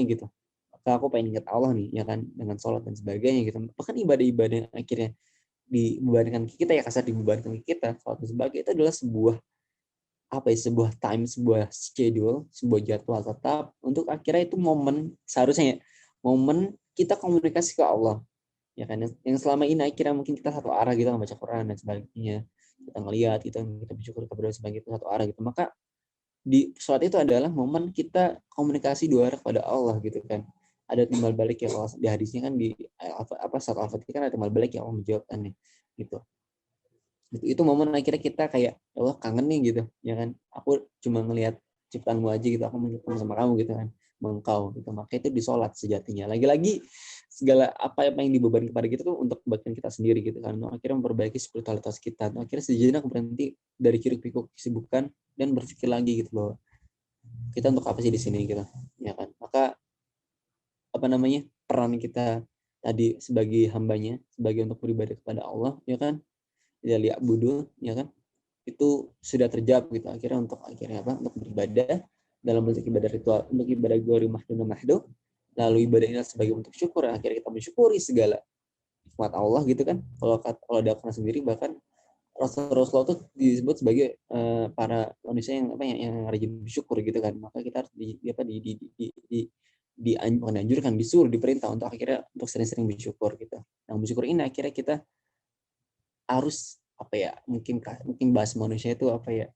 gitu. Maka aku pengen ingat Allah nih ya kan, dengan sholat dan sebagainya gitu. Bahkan ibadah-ibadah yang akhirnya dibebankan kita ya, kasar dibebankan kita, sholat dan sebagainya, itu adalah sebuah time, sebuah schedule, sebuah jadwal tetap untuk akhirnya itu momen, seharusnya ya, momen kita komunikasi ke Allah ya kan, yang selama ini akhirnya mungkin kita satu arah gitu membaca Quran dan sebagainya, kita ngelihat, kita bersyukur kepada sebagai itu satu arah gitu. Maka di sholat itu adalah momen kita komunikasi dua arah kepada Allah gitu kan. Ada timbal balik ya Allah, di hadisnya kan di surat Al-Fatihah kan ada timbal balik ya Allah menjawabkannya gitu. Itu momen akhirnya kita kayak ya Allah kangen nih gitu ya kan, aku cuma ngelihat ciptaanmu aja gitu, aku mau ketemu sama kamu gitu kan, mengkau gitu. Maka itu di sholat sejatinya, lagi-lagi segala apa yang dibebankan kepada kita tuh untuk kebaikan kita sendiri gitu kan, akhirnya memperbaiki spiritualitas kita, akhirnya sejenak berhenti dari hiruk-pikuk kesibukan dan berpikir lagi gitu loh, kita untuk apa sih di sini gitu ya kan. Maka apa namanya, peran kita tadi sebagai hambanya, sebagai untuk beribadah kepada Allah ya kan, ya lihat budu ya kan, itu sudah terjawab gitu akhirnya, untuk akhirnya apa, untuk beribadah dalam bentuk ibadah ritual, untuk ibadah gori mahdu mahdu, lalu ibadah ini sebagai bentuk syukur, akhirnya kita mensyukuri segala nikmat Allah gitu kan. Kalau ada Al-Quran sendiri bahkan Rasulullah itu disebut sebagai para manusia yang apa yang rajin bersyukur gitu kan. Maka kita harus dianjurkan, disuruh, diperintah untuk akhirnya untuk sering-sering bersyukur gitu. Nah, bersyukur ini akhirnya kita harus apa ya, mungkin bahas manusia itu apa ya,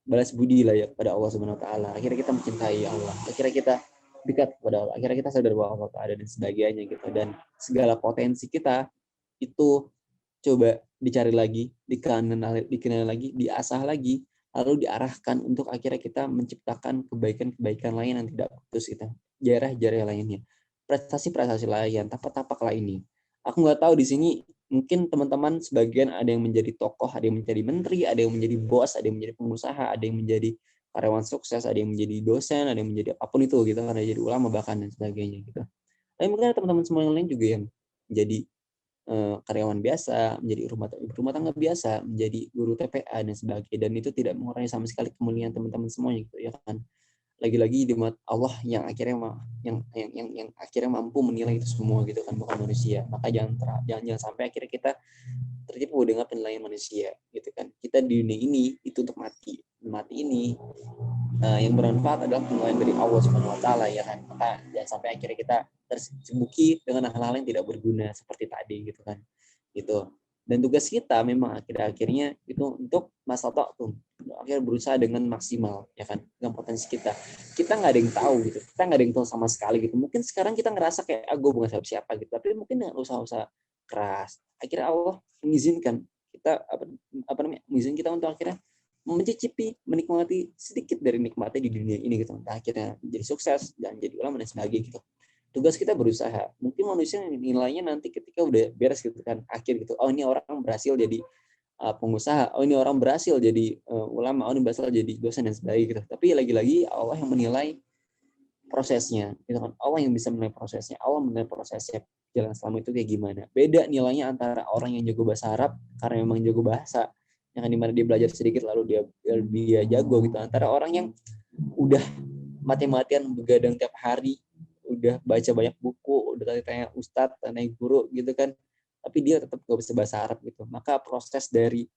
balas budi lah ya kepada Allah Subhanahu wa taala. Akhirnya kita mencintai Allah, akhirnya kita dekat kepada Allah, akhirnya kita sadar bahwa Allah ada dan sebagainya gitu. Dan segala potensi kita itu coba dicari lagi, dikenal lagi, diasah lagi, lalu diarahkan untuk akhirnya kita menciptakan kebaikan-kebaikan lain yang tidak putus gitu. Jarah-jarah lainnya, prestasi-prestasi lain, tapak-tapak lainnya. Aku nggak tahu di sini mungkin teman-teman sebagian ada yang menjadi tokoh, ada yang menjadi menteri, ada yang menjadi bos, ada yang menjadi pengusaha, ada yang menjadi karyawan sukses, ada yang menjadi dosen, ada yang menjadi apapun itu gitu, ada yang jadi ulama bahkan dan sebagainya gitu. Tapi mungkin ada teman-teman semua yang lain juga yang menjadi karyawan biasa, menjadi rumah tangga biasa, menjadi guru TPA dan sebagainya, dan itu tidak mengurangi sama sekali kemuliaan teman-teman semuanya gitu ya kan. Lagi-lagi di mata Allah yang akhirnya yang akhirnya mampu menilai itu semua gitu kan, bukan manusia. Maka jangan sampai akhirnya kita tertipu dengan penilaian manusia gitu kan. Kita di dunia ini itu untuk mati ini yang bermanfaat adalah penilaian dari Allah Subhanahu wa taala ya kan. Maka jangan sampai akhirnya kita tersibuki dengan hal-hal yang tidak berguna seperti tadi gitu kan. Gitu. Dan tugas kita memang akhirnya itu untuk maslahatum, akhirnya berusaha dengan maksimal ya kan, dengan potensi kita nggak ada yang tahu gitu, kita nggak ada yang tahu sama sekali gitu. Mungkin sekarang kita ngerasa kayak gue bukan siapa gitu, tapi mungkin dengan usaha-usaha keras akhirnya Allah mengizinkan kita mengizinkan kita untuk akhirnya mencicipi, menikmati sedikit dari nikmatnya di dunia ini gitu, akhirnya jadi sukses dan jadi ulama dan sebagainya gitu. Tugas kita berusaha. Mungkin manusia nilainya nanti ketika udah beres gitu kan, akhir gitu, oh ini orang berhasil jadi pengusaha, oh ini orang berhasil jadi ulama, oh ini berhasil jadi dosen dan sebagainya gitu. Tapi lagi-lagi Allah yang menilai prosesnya gitu kan, Allah yang bisa menilai prosesnya, Allah menilai prosesnya jalan selama itu kayak gimana. Beda nilainya antara orang yang jago bahasa Arab karena memang jago bahasa, yang dimana dia belajar sedikit lalu dia jago gitu, antara orang yang udah mati-matian begadang tiap hari, udah baca banyak buku, udah tanya ustadz, tanya guru gitu kan, tapi dia tetap gak bisa bahasa Arab gitu. Maka proses dari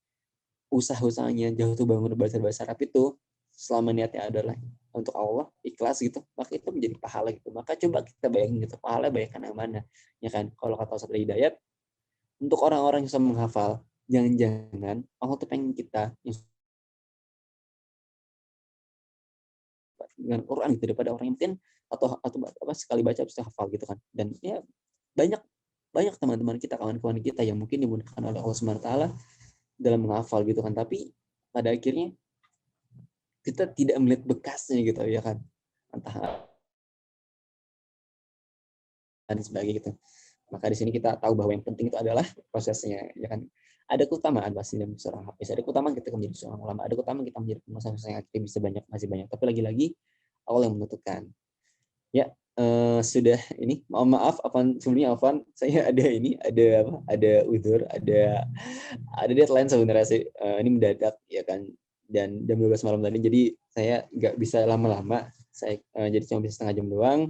usaha-usahanya jatuh bangun bahasa Arab itu, selama niatnya adalah untuk Allah, ikhlas gitu, maka itu menjadi pahala gitu. Maka coba kita bayangin gitu, pahala bayangkan yang mana ya kan. Kalau kata Ustadz Hidayat, untuk orang-orang yang bisa menghafal, jangan-jangan Allah tuh pengen kita yang dengan Quran gitu daripada orang yang mungkin atau apa sekali baca bisa hafal gitu kan. Dan ya banyak teman-teman kita, kawan-kawan kita yang mungkin dimudahkan oleh Allah Subhanahu wa taala dalam menghafal gitu kan, tapi pada akhirnya kita tidak melihat bekasnya gitu ya kan, entah dan sebagainya gitu. Maka di sini kita tahu bahwa yang penting itu adalah prosesnya ya kan. Ada keutamaan pasti dalam seorang hafiz, ada keutamaan kita menjadi seorang ulama, ada keutamaan kita menjadi pengusaha yang akhirnya bisa masih banyak, tapi lagi-lagi Allah yang menentukan. Ya, sudah ini, mohon maaf sebelumnya Afwan, saya ada uzur, ada deadline sebenarnya sih, ini mendadak ya kan, dan jam 12 malam tadi, jadi saya nggak bisa lama-lama, saya jadi cuma bisa setengah jam doang.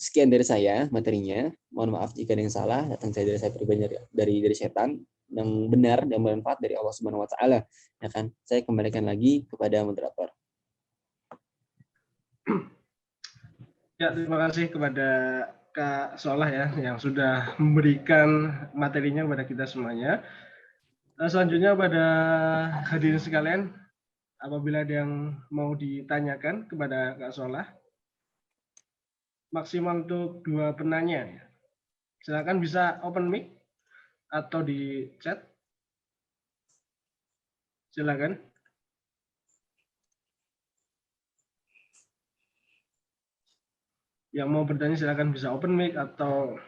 Sekian dari saya materinya, mohon maaf jika ada yang salah, datang dari saya pribadi, dari setan, yang benar dan bermanfaat dari Allah Subhanahu wa taala ya kan. Saya kembalikan lagi kepada moderator. Ya, terima kasih kepada Kak Solah ya yang sudah memberikan materinya kepada kita semuanya. Selanjutnya pada hadirin sekalian, apabila ada yang mau ditanyakan kepada Kak Solah, maksimal untuk 2 penanya. Silakan bisa open mic atau di chat. Silakan. Yang mau bertanya silakan bisa open mic atau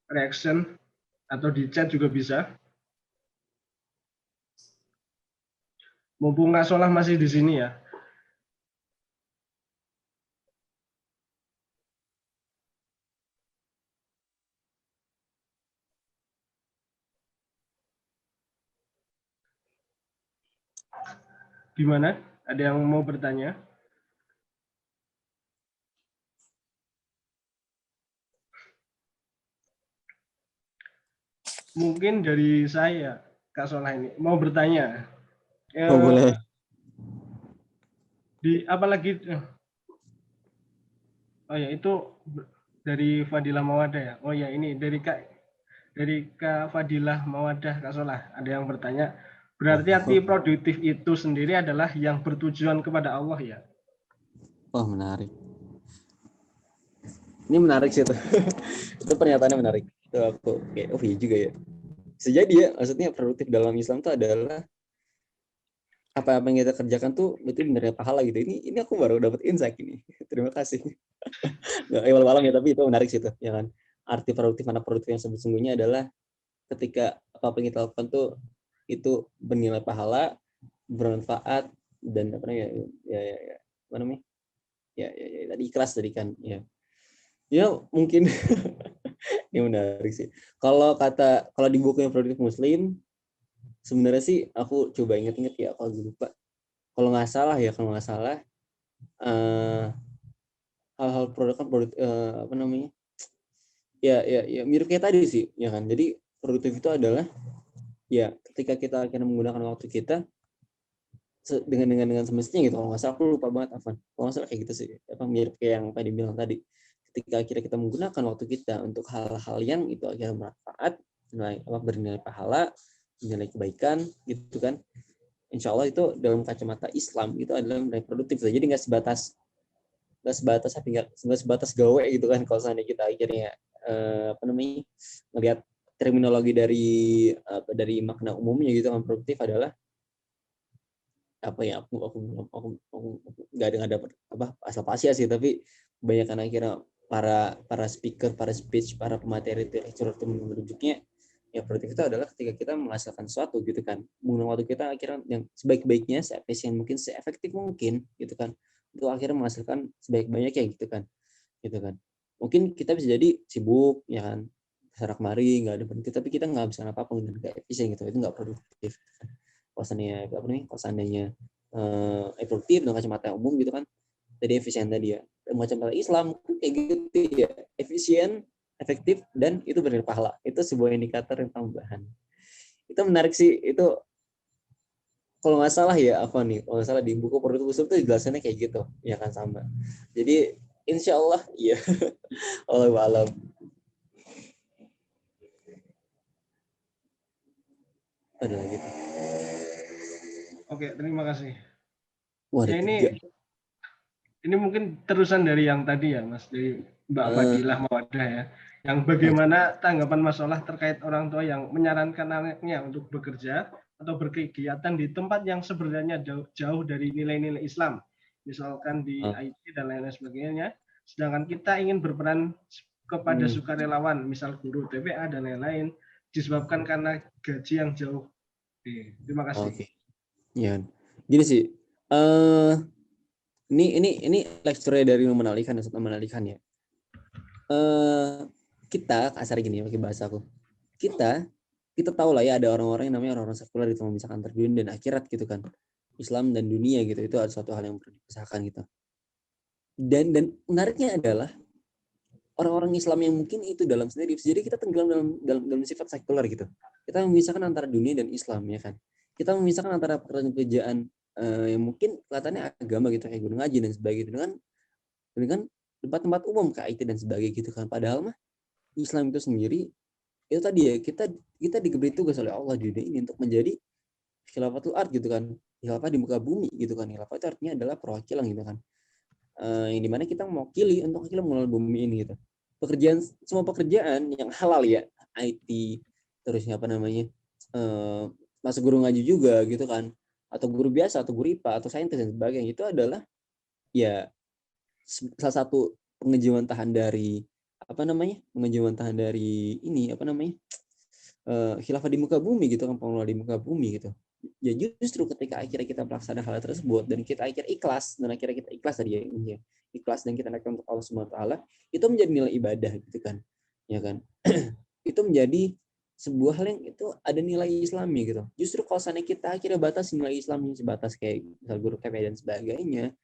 reaction atau di chat juga bisa. Mumpung Kak Solah masih di sini ya. Gimana? Ada yang mau bertanya? Mungkin dari saya, Kak Solah ini mau bertanya. Oh, boleh. Apalagi oh ya itu dari Fadilah Mawadah ya. Oh ya ini dari Kak Fadilah Mawadah Kak Solah. Ada yang bertanya, berarti arti produktif itu sendiri adalah yang bertujuan kepada Allah ya? Oh, menarik. Ini menarik sih itu. Itu pernyataannya menarik. Itu aku kayak oh iya juga ya. Bisa jadi ya, maksudnya produktif dalam Islam itu adalah apa yang kita kerjakan tuh itu benernya pahala gitu. Ini aku baru dapat insight ini. Terima kasih. Nggak malam ya, tapi itu menarik sih itu, ya kan. Arti produktif, mana produktif yang sesungguhnya adalah ketika apa yang kita lakukan tuh itu bernilai pahala, bermanfaat, dan apa namanya ya apa namanya ya tadi ikhlas tadi kan ya mungkin ini menarik sih. Kalau di bukunya Produktif Muslim sebenarnya sih aku coba inget-inget ya, kalau lupa, kalau nggak salah hal-hal apa namanya ya mirip kayak tadi sih ya kan. Jadi produktif itu adalah ya ketika kita akhirnya menggunakan waktu kita dengan semestinya gitu. Kalau nggak salah, aku lupa banget Afan, kalau nggak salah kayak gitu sih, apa mirip kayak yang tadi bilang tadi, ketika akhirnya kita menggunakan waktu kita untuk hal-hal yang itu akhirnya bermanfaat, bernilai pahala, bernilai kebaikan gitu kan, insya Allah itu dalam kacamata Islam itu adalah nilai produktif. Jadi nggak sebatas gawe gitu kan. Kalau seandainya kita akhirnya melihat terminologi dari makna umumnya gitu kan, produktif adalah apa ya, aku nggak ada asal pasia sih, tapi kebanyakan akhirnya para speaker, para speech, para pemateri lecturer itu merujuknya ya produktif itu adalah ketika kita menghasilkan sesuatu gitu kan, menggunakan waktu kita akhirnya yang sebaik-baiknya, seefisien mungkin, seefektif mungkin gitu kan, itu akhirnya menghasilkan sebaik-baiknya gitu kan. Mungkin kita bisa jadi sibuk ya kan, kesana kemari nggak ada berhenti, tapi kita nggak bisa apa-apa dengan nggak efisien gitu, itu nggak produktif. Kalau seandainya produktif dengan kacamata umum gitu kan, tadi efisien tadi ya, kacamata Islam kayak gitu ya, efisien, efektif, dan itu bernilai pahala. Itu sebuah indikator yang tambahan. Itu menarik sih. Itu kalau nggak salah ya apa nih, kalau nggak salah di buku Produktif Muslim itu jelasannya kayak gitu ya kan, sama. Jadi insya Allah ya. Allahu a'lam. Ada lagi. Oke, terima kasih. Wah, ya ini mungkin terusan dari yang tadi ya Mas, dari Mbak Fadilah Mawadah ya, yang bagaimana tanggapan Mas Solah terkait orang tua yang menyarankan anaknya untuk bekerja atau berkegiatan di tempat yang sebenarnya jauh dari nilai-nilai Islam, misalkan di IT dan lain-lain sebagainya, sedangkan kita ingin berperan kepada sukarelawan, misal guru TPA dan lain-lain, disebabkan karena gaji yang jauh. Terima kasih. Oke. Ya, gini sih. Ini lecture dari Menalihkan ya. Kita kasar gini pakai bahasa aku. Kita tahu lah ya, ada orang-orang yang namanya orang-orang sekuler itu memisahkan antara dunia dan akhirat gitu kan. Islam dan dunia gitu, itu ada suatu hal yang perlu dipisahkan gitu. Dan menariknya adalah orang-orang Islam yang mungkin itu dalam sendiri, jadi kita tenggelam dalam sifat sekuler gitu. Kita memisahkan antara dunia dan Islam ya kan. Kita memisahkan antara pekerjaan yang mungkin kelihatannya agama gitu, kayak gunung ngaji dan sebagainya, dengan tempat-tempat umum kayak IT dan sebagainya gitu kan. Padahal mah Islam itu sendiri itu tadi ya, kita diberi tugas oleh Allah di dunia ini untuk menjadi khilafatul ard gitu kan, khilafah di muka bumi gitu kan. Khilafah itu artinya adalah perwakilan gitu kan, yang dimana kita mewakili untuk akhirnya mengelola bumi ini gitu. Semua pekerjaan yang halal ya, IT, terusnya apa namanya, masuk guru ngaji juga gitu kan, atau guru biasa, atau guru IPA, atau saintis dan sebagainya, itu adalah ya salah satu pengejawantahan dari apa namanya, pengejawantahan dari ini apa namanya, khilafah di muka bumi gitu kan, pengelola di muka bumi gitu. Ya justru ketika akhirnya kita melaksanakan hal tersebut dan kita akhirnya ikhlas tadi ya, ikhlas dan kita naikkan untuk Allah Subhanahu wa taala, itu menjadi nilai ibadah gitu kan. Ya kan? Itu menjadi sebuah hal yang itu ada nilai Islami gitu. Justru kalau seandainya kita akhirnya batas nilai Islami sebatas kayak misal guru TPA dan sebagainya,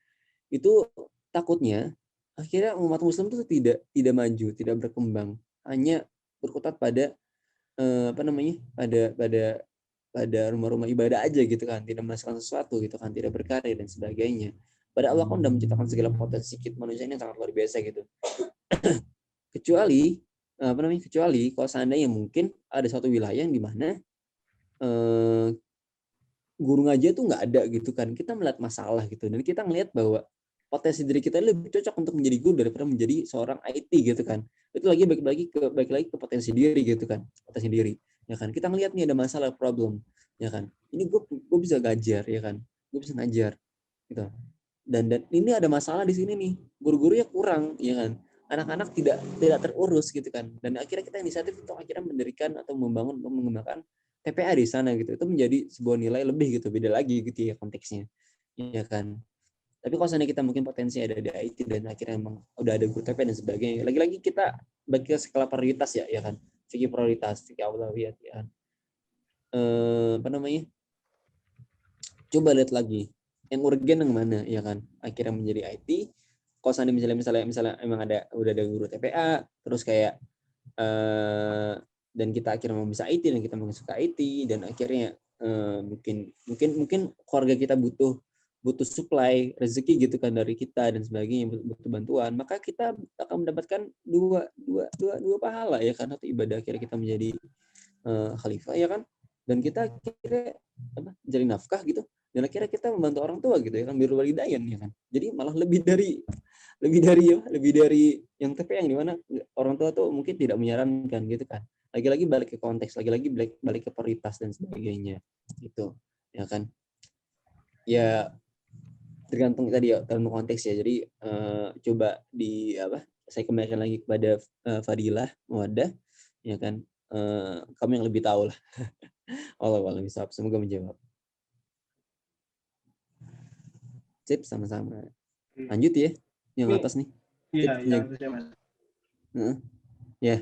itu takutnya akhirnya umat Muslim itu tidak maju, tidak berkembang, hanya berkutat pada apa namanya, pada rumah-rumah ibadah aja gitu kan, tidak menghasilkan sesuatu gitu kan, tidak berkarya dan sebagainya. Pada Allah kan sudah menciptakan segala potensi kita manusia ini sangat luar biasa gitu. kecuali kalau seandainya mungkin ada suatu wilayah yang dimana guru ngaji itu nggak ada gitu kan, kita melihat masalah gitu, dan kita melihat bahwa potensi diri kita lebih cocok untuk menjadi guru daripada menjadi seorang IT gitu kan. Itu lagi balik lagi ke potensi diri gitu kan, potensi diri ya kan. Kita ngelihat nih ada masalah, problem ya kan, ini gue bisa ngajar ya kan, gue bisa ngajar gitu, dan ini ada masalah di sini nih, guru-gurunya kurang ya kan, anak-anak tidak terurus gitu kan, dan akhirnya kita inisiatif untuk akhirnya mendirikan atau mengembangkan TPA di sana gitu. Itu menjadi sebuah nilai lebih gitu, beda lagi gitu ya konteksnya ya kan. Tapi kalau seandainya kita mungkin potensi ada di IT dan akhirnya emang udah ada guru TPA dan sebagainya, lagi-lagi kita bagi ke skala prioritas ya kan, fikih prioritas, fikih aulawiyat ya kan. Apa namanya, coba lihat lagi yang urgen yang mana ya kan, akhirnya menjadi IT. Kalau seandainya misalnya emang udah ada guru TPA, terus kayak dan kita akhirnya mau bisa IT dan kita mau suka IT, dan akhirnya mungkin keluarga kita butuh supply rezeki gitu kan dari kita dan sebagainya, butuh bantuan, maka kita akan mendapatkan dua pahala ya kan. Satu ibadah, akhirnya kita menjadi khalifah ya kan, dan kita akhirnya mencari nafkah gitu, dan akhirnya kita membantu orang tua gitu ya kan, birrul walidain ya kan. Jadi malah lebih dari yang TPA yang dimana orang tua tuh mungkin tidak menyarankan gitu kan. Lagi-lagi balik ke konteks, lagi-lagi balik ke prioritas dan sebagainya gitu ya kan. Ya tergantung tadi ya, tergantung konteks ya. Jadi coba saya kembalikan lagi kepada Fadilah Muwaddah ya kan. Kamu yang lebih tahu lah. Allah alam bisawab, semoga menjawab. Sip, sama-sama. Lanjut ya yang atas nih. Iya, yang atas ya Mas. Ya.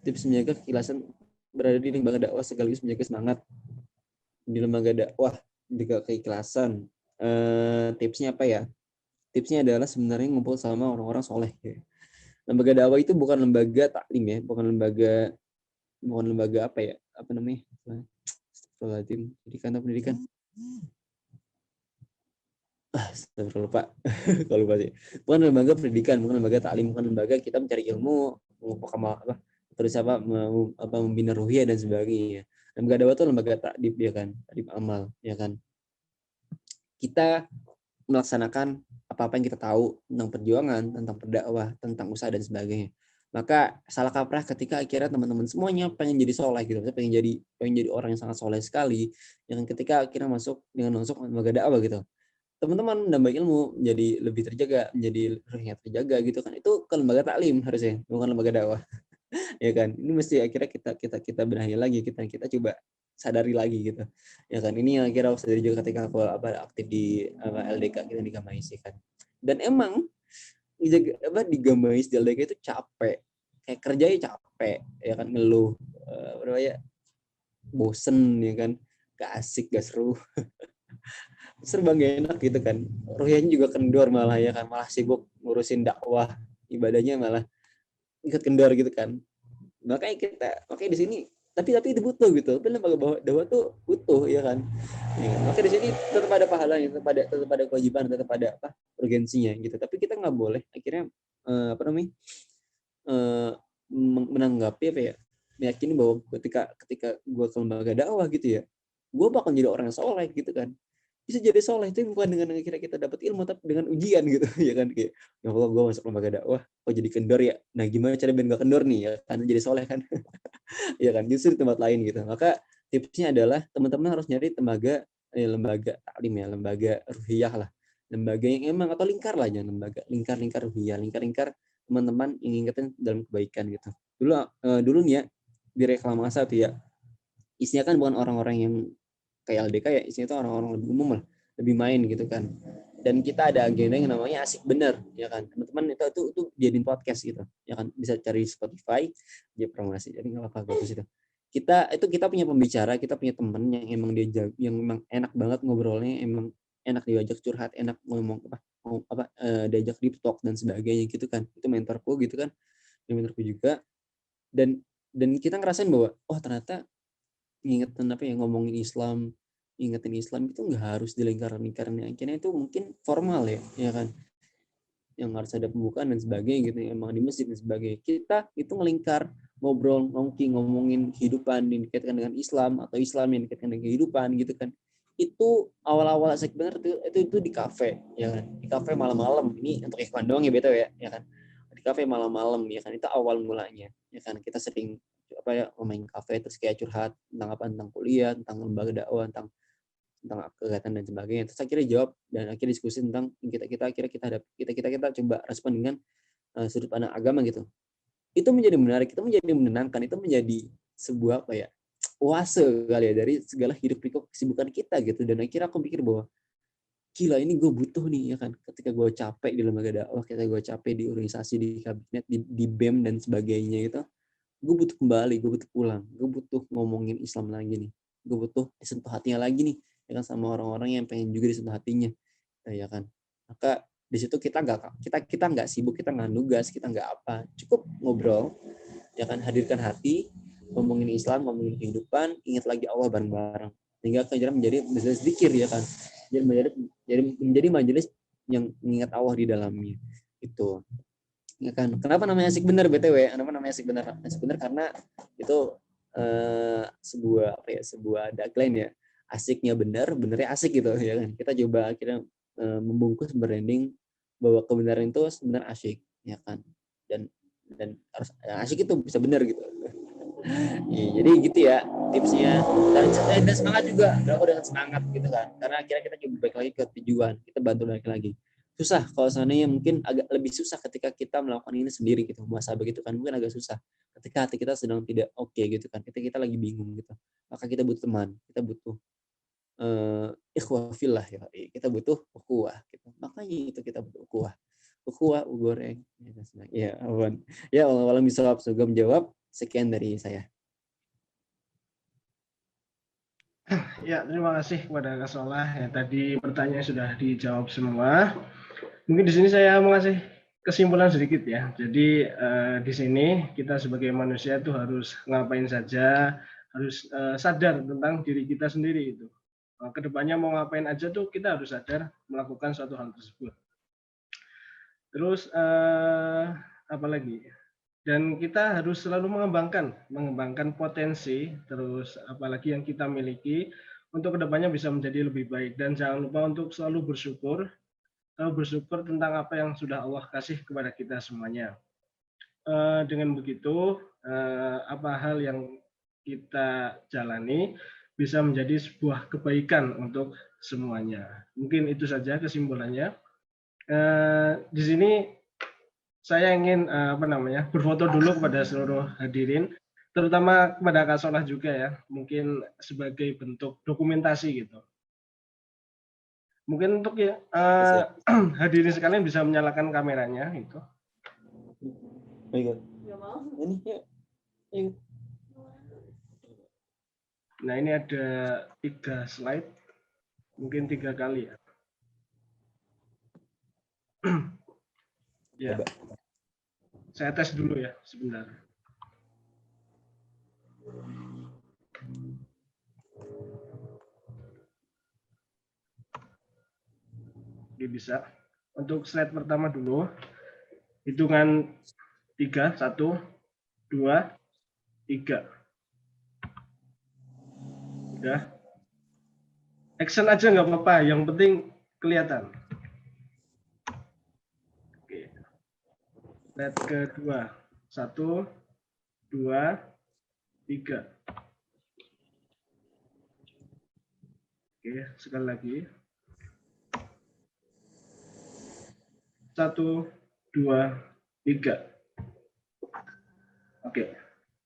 Tips menjaga keikhlasan berada di lembaga dakwah sekaligus menjaga semangat di lembaga dakwah juga keikhlasan. Tipsnya apa ya? Tipsnya adalah sebenarnya ngumpul sama orang-orang soleh. Ya. Lembaga dakwah itu bukan lembaga taklim ya, bukan lembaga apa ya? Apa namanya? Pendidikan. Saya lupa. Kalau lupa sih. Bukan lembaga pendidikan, bukan lembaga taklim, bukan lembaga kita mencari ilmu, membina ruhiyah dan sebagainya. Lembaga dakwah itu lembaga takdib ya kan, takdib amal ya kan. Kita melaksanakan apa-apa yang kita tahu tentang perjuangan, tentang berdakwah, tentang usaha dan sebagainya. Maka salah kaprah ketika akhirnya teman-teman semuanya pengen jadi soleh gitu, pengen jadi orang yang sangat soleh sekali, yang ketika akhirnya masuk lembaga dakwah gitu, teman-teman nambah ilmu menjadi lebih terjaga, menjadi ruhnya terjaga gitu kan. Itu ke lembaga taklim harusnya, bukan lembaga dakwah. Ya kan, ini mesti akhirnya kita benahi lagi, kita coba sadari lagi gitu ya kan. Ini yang akhirnya aku sadari juga ketika aku aktif di LDK kita di Gamais kan. Dan emang di Gamais di LDK itu capek, kayak kerjanya capek ya kan, ngeluh bosen ya kan, gak asik, gak seru. Serba gak enak gitu kan, ruhiyahnya juga kendor malah ya kan, malah sibuk ngurusin dakwah, ibadahnya malah ikut kendor gitu kan. Makanya di sini tapi itu butuh gitu, lembaga dakwah tuh butuh ya kan. Maka di sini tetap ada pahalanya, tetap ada kewajiban, tetap ada urgensinya gitu. Tapi kita nggak boleh akhirnya menanggapi apa ya, meyakini bahwa ketika gue ke lembaga dakwah gitu ya, gue bakal jadi orang yang soleh gitu kan. Bisa jadi soleh itu bukan dengan kira kita dapat ilmu, tapi dengan ujian gitu ya kan, kayak ya Allah gue masuk lembaga dakwah kok jadi kendor ya, nah gimana cara biar gak kendor nih ya kan, jadi soleh kan. Ya kan, justru di tempat lain gitu. Maka tipsnya adalah teman-teman harus nyari lembaga taklim ya, lembaga ruhiyah lah, lembaga yang emang, atau lingkar lah, jangan lembaga, lingkar ruhiyah, lingkar teman-teman yang ingetin dalam kebaikan gitu. Dulu nih ya di reklamasa tuh ya, isinya kan bukan orang-orang yang kayak LDK ya, isinya itu orang-orang lebih umum lah, lebih main gitu kan. Dan kita ada agenda yang namanya asik bener ya kan, teman-teman itu jadiin podcast gitu ya kan, bisa cari Spotify dia promosi, jadi nggak apa-apa bagus itu. Kita punya pembicara, kita punya temen yang emang yang memang enak banget ngobrolnya, emang enak diajak curhat, enak ngomong diajak deep talk dan sebagainya gitu kan. Itu mentorku gitu kan, yang mentorku juga. Dan kita ngerasain bahwa oh ternyata ngomongin Islam, ingetin Islam itu nggak harus di lingkaran-lingkaran yang akhirnya itu mungkin formal ya kan, yang harus ada pembukaan dan sebagainya gitu, emang di masjid dan sebagainya. Kita itu ngelingkar, ngobrol, ngomongin kehidupan yang dikaitkan dengan Islam, atau Islam yang dikaitkan dengan kehidupan gitu kan. Itu awal-awal asik bener itu di kafe ya kan, di kafe malam-malam, ini untuk ikhwan doang ya betul ya kan, di kafe malam-malam ya kan, itu awal mulanya ya kan. Kita sering main kafe terus kayak curhat tentang kuliah, tentang lembaga dakwah, tentang kegiatan dan sebagainya. Terus akhirnya jawab dan akhirnya diskusi tentang kita coba respon dengan sudut pandang agama gitu. Itu menjadi menarik, itu menjadi menenangkan, itu menjadi sebuah oase kali ya dari segala hidup pikuk kesibukan kita gitu. Dan akhirnya aku pikir bahwa gila, ini gue butuh nih ya kan, ketika gue capek di lembaga dakwah, ketika gue capek di organisasi, di kabinet, di BEM dan sebagainya gitu, gue butuh kembali, gue butuh pulang, gue butuh ngomongin Islam lagi nih, gue butuh disentuh hatinya lagi nih ya kan, sama orang-orang yang pengen juga disentuh hatinya ya kan. Maka di situ kita nggak sibuk, kita nggak nugas, kita nggak apa, cukup ngobrol ya kan, hadirkan hati, ngomongin Islam, ngomongin kehidupan, ingat lagi Allah bareng-bareng, sehingga akhirnya menjadi majelis zikir ya kan, menjadi majelis yang mengingat Allah di dalamnya itu ya kan. Kenapa namanya asik bener BTW? Kenapa namanya asik bener? Asik bener karena itu sebuah tagline ya, asiknya bener, benernya asik gitu ya kan. Kita coba akhirnya membungkus branding bahwa kebenaran itu sebenarnya asik ya kan, dan harus asik itu bisa bener gitu. Ya, jadi gitu ya tipsnya, dan semangat juga, aku dengan semangat gitu kan, karena akhirnya kita coba balik lagi ke tujuan, kita bantu balik lagi. Susah kalau seandainya, mungkin agak lebih susah ketika kita melakukan ini sendiri gitu, muhasabah gitu kan, mungkin agak susah ketika hati kita sedang tidak oke gitu kan, ketika kita lagi bingung gitu, maka kita butuh teman, kita butuh ikhwah fillah ya, kita butuh ukhuwah gitu. Makanya itu kita butuh ukhuwah goreng ya awan ya. Allah bisa semoga menjawab. Sekian dari saya. Ya, terima kasih kepada Kak Solah. Ya, tadi pertanyaan sudah dijawab semua. Mungkin di sini saya mau kasih kesimpulan sedikit ya. Jadi di sini kita sebagai manusia itu harus ngapain saja, harus sadar tentang diri kita sendiri itu. Kedepannya mau ngapain aja tuh kita harus sadar melakukan suatu hal tersebut. Terus apa lagi? Dan kita harus selalu mengembangkan potensi, terus apalagi yang kita miliki untuk kedepannya bisa menjadi lebih baik. Dan jangan lupa untuk selalu bersyukur tentang apa yang sudah Allah kasih kepada kita semuanya. Dengan begitu, apa hal yang kita jalani bisa menjadi sebuah kebaikan untuk semuanya. Mungkin itu saja kesimpulannya. Di sini saya ingin berfoto dulu kepada seluruh hadirin, terutama kepada Kak Solah juga ya, mungkin sebagai bentuk dokumentasi gitu. Mungkin untuk hadirin sekalian bisa menyalakan kameranya itu. Baik. Ini ya. Nah, ini ada 3 slide, mungkin 3 kali ya. Ya. Saya tes dulu ya, sebentar. Oke, bisa. Untuk slide pertama dulu, hitungan 3, 1, 2, 3. Udah. Action aja nggak apa-apa, yang penting kelihatan. Oke. Slide kedua. 1, 2, 3. Oke, sekali lagi. 1, 2, 3. Oke.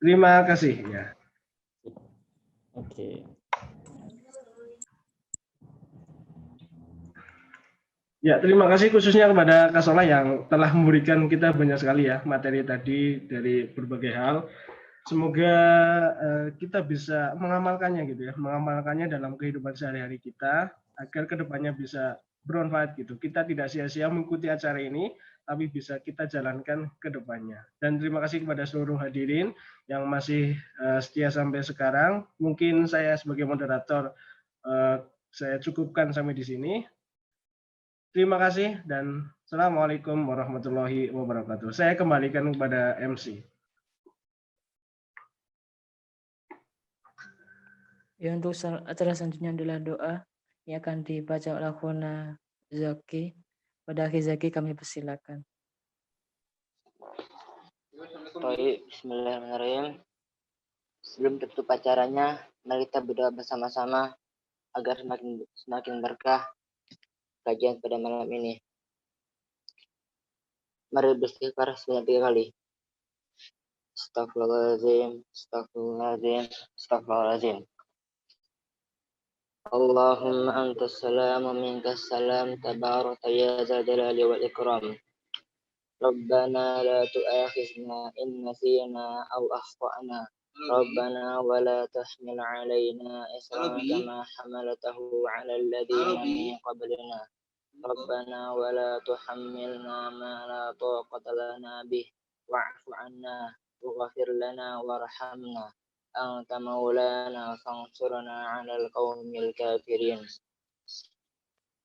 Terima kasih ya. Oke. Ya, terima kasih khususnya kepada Kak Solah yang telah memberikan kita banyak sekali ya materi tadi dari berbagai hal. Semoga kita bisa mengamalkannya gitu ya, mengamalkannya dalam kehidupan sehari-hari kita agar kedepannya bisa bermanfaat gitu. Kita tidak sia-sia mengikuti acara ini, tapi bisa kita jalankan ke depannya. Dan terima kasih kepada seluruh hadirin yang masih setia sampai sekarang. Mungkin saya sebagai moderator saya cukupkan sampai di sini. Terima kasih dan Assalamualaikum warahmatullahi wabarakatuh. Saya kembalikan kepada MC. Ya, untuk acara selanjutnya adalah doa yang akan dibaca oleh Akhuna Zaki. Pada akhir Zaki kami persilakan. Baik, bismillahirrahmanirrahim. Sebelum tutup acaranya, mari kita berdoa bersama-sama agar semakin berkah kajian pada malam ini. Mari beristighfar sebanyak 3 kali. Astagfirullahaladzim, astagfirullahaladzim, astagfirullahaladzim. Allahumma antas salam wa minkas salam tabaraka ya dzal jalali wal ikram. Rabbana la tu'akhizna in nasina aw akhtana. Rabbana wa la tahmil 'alaina isran kama hamaltahu 'ala alladhina min qablina. Rabbana wa la tuhammilna ma la taqata lana bih wa'fu 'anna waghfir lana warhamna anta maulana fansurna 'alal qaumil kafirin.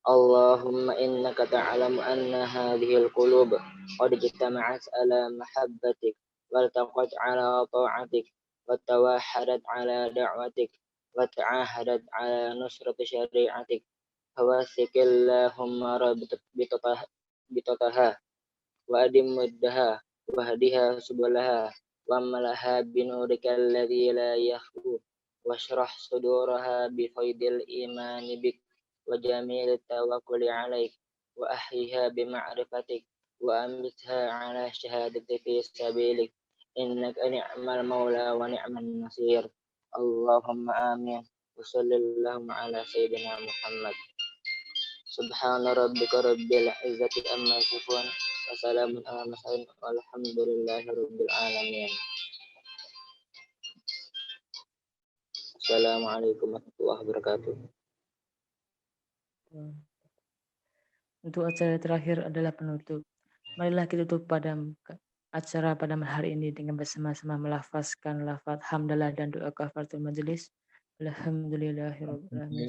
Allahumma innaka ta'lamu anna hadhil qulub qad ijtama'at ala mahabbatik wal taqat ala ta'atik wa tawahadat ala da'watik wa ta'ahadat ala nusrati syari'atik fawasikillahumma bitataha wa adim muddaha wa hadiha subulaha wa malaha binurika alladhi la yakhbu wa syrah suduraha bi faidil imani bik wa jamil tawakkuli alaik wa ahyiha bi ma'rifatik wa amitha ala syahadati fi sabilik innaka ni'mal maula wa ni'mal nasir. Allahumma amin. Wa sallallahu ala sayyidina Muhammad. Subhana rabbika rabbil izzati amma yasifun wa salamun ala mursalin walhamdulillahi rabbil alamin. Assalamualaikum warahmatullahi wabarakatuh. Untuk acara terakhir adalah penutup. Marilah kita tutup pada acara pada hari ini dengan bersama-sama melafazkan lafaz hamdalah dan doa kafaratul majelis. Alhamdulillahirabbil alamin.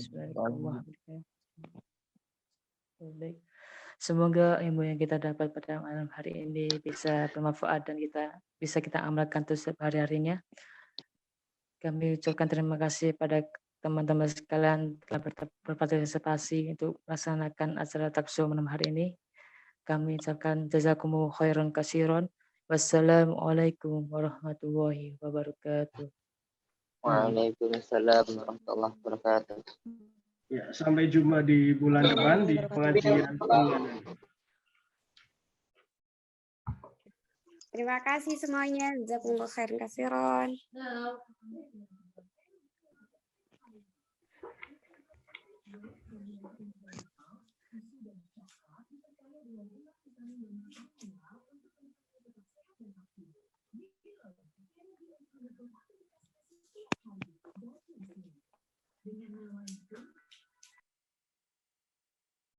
Baik. Semoga ilmu yang kita dapat pada malam hari ini bisa bermanfaat dan bisa kita amalkan terus setiap hari-harinya. Kami ucapkan terima kasih pada teman-teman sekalian telah berpartisipasi untuk melaksanakan acara takso malam hari ini. Kami ucapkan jazakumullahu khairan katsiran. Wassalamualaikum warahmatullahi wabarakatuh. Waalaikumsalam warahmatullahi wabarakatuh. Ya, sampai jumpa di bulan depan di pengajian bulanan. Terima kasih semuanya. Jazakumullah khairan katsiran. Dengan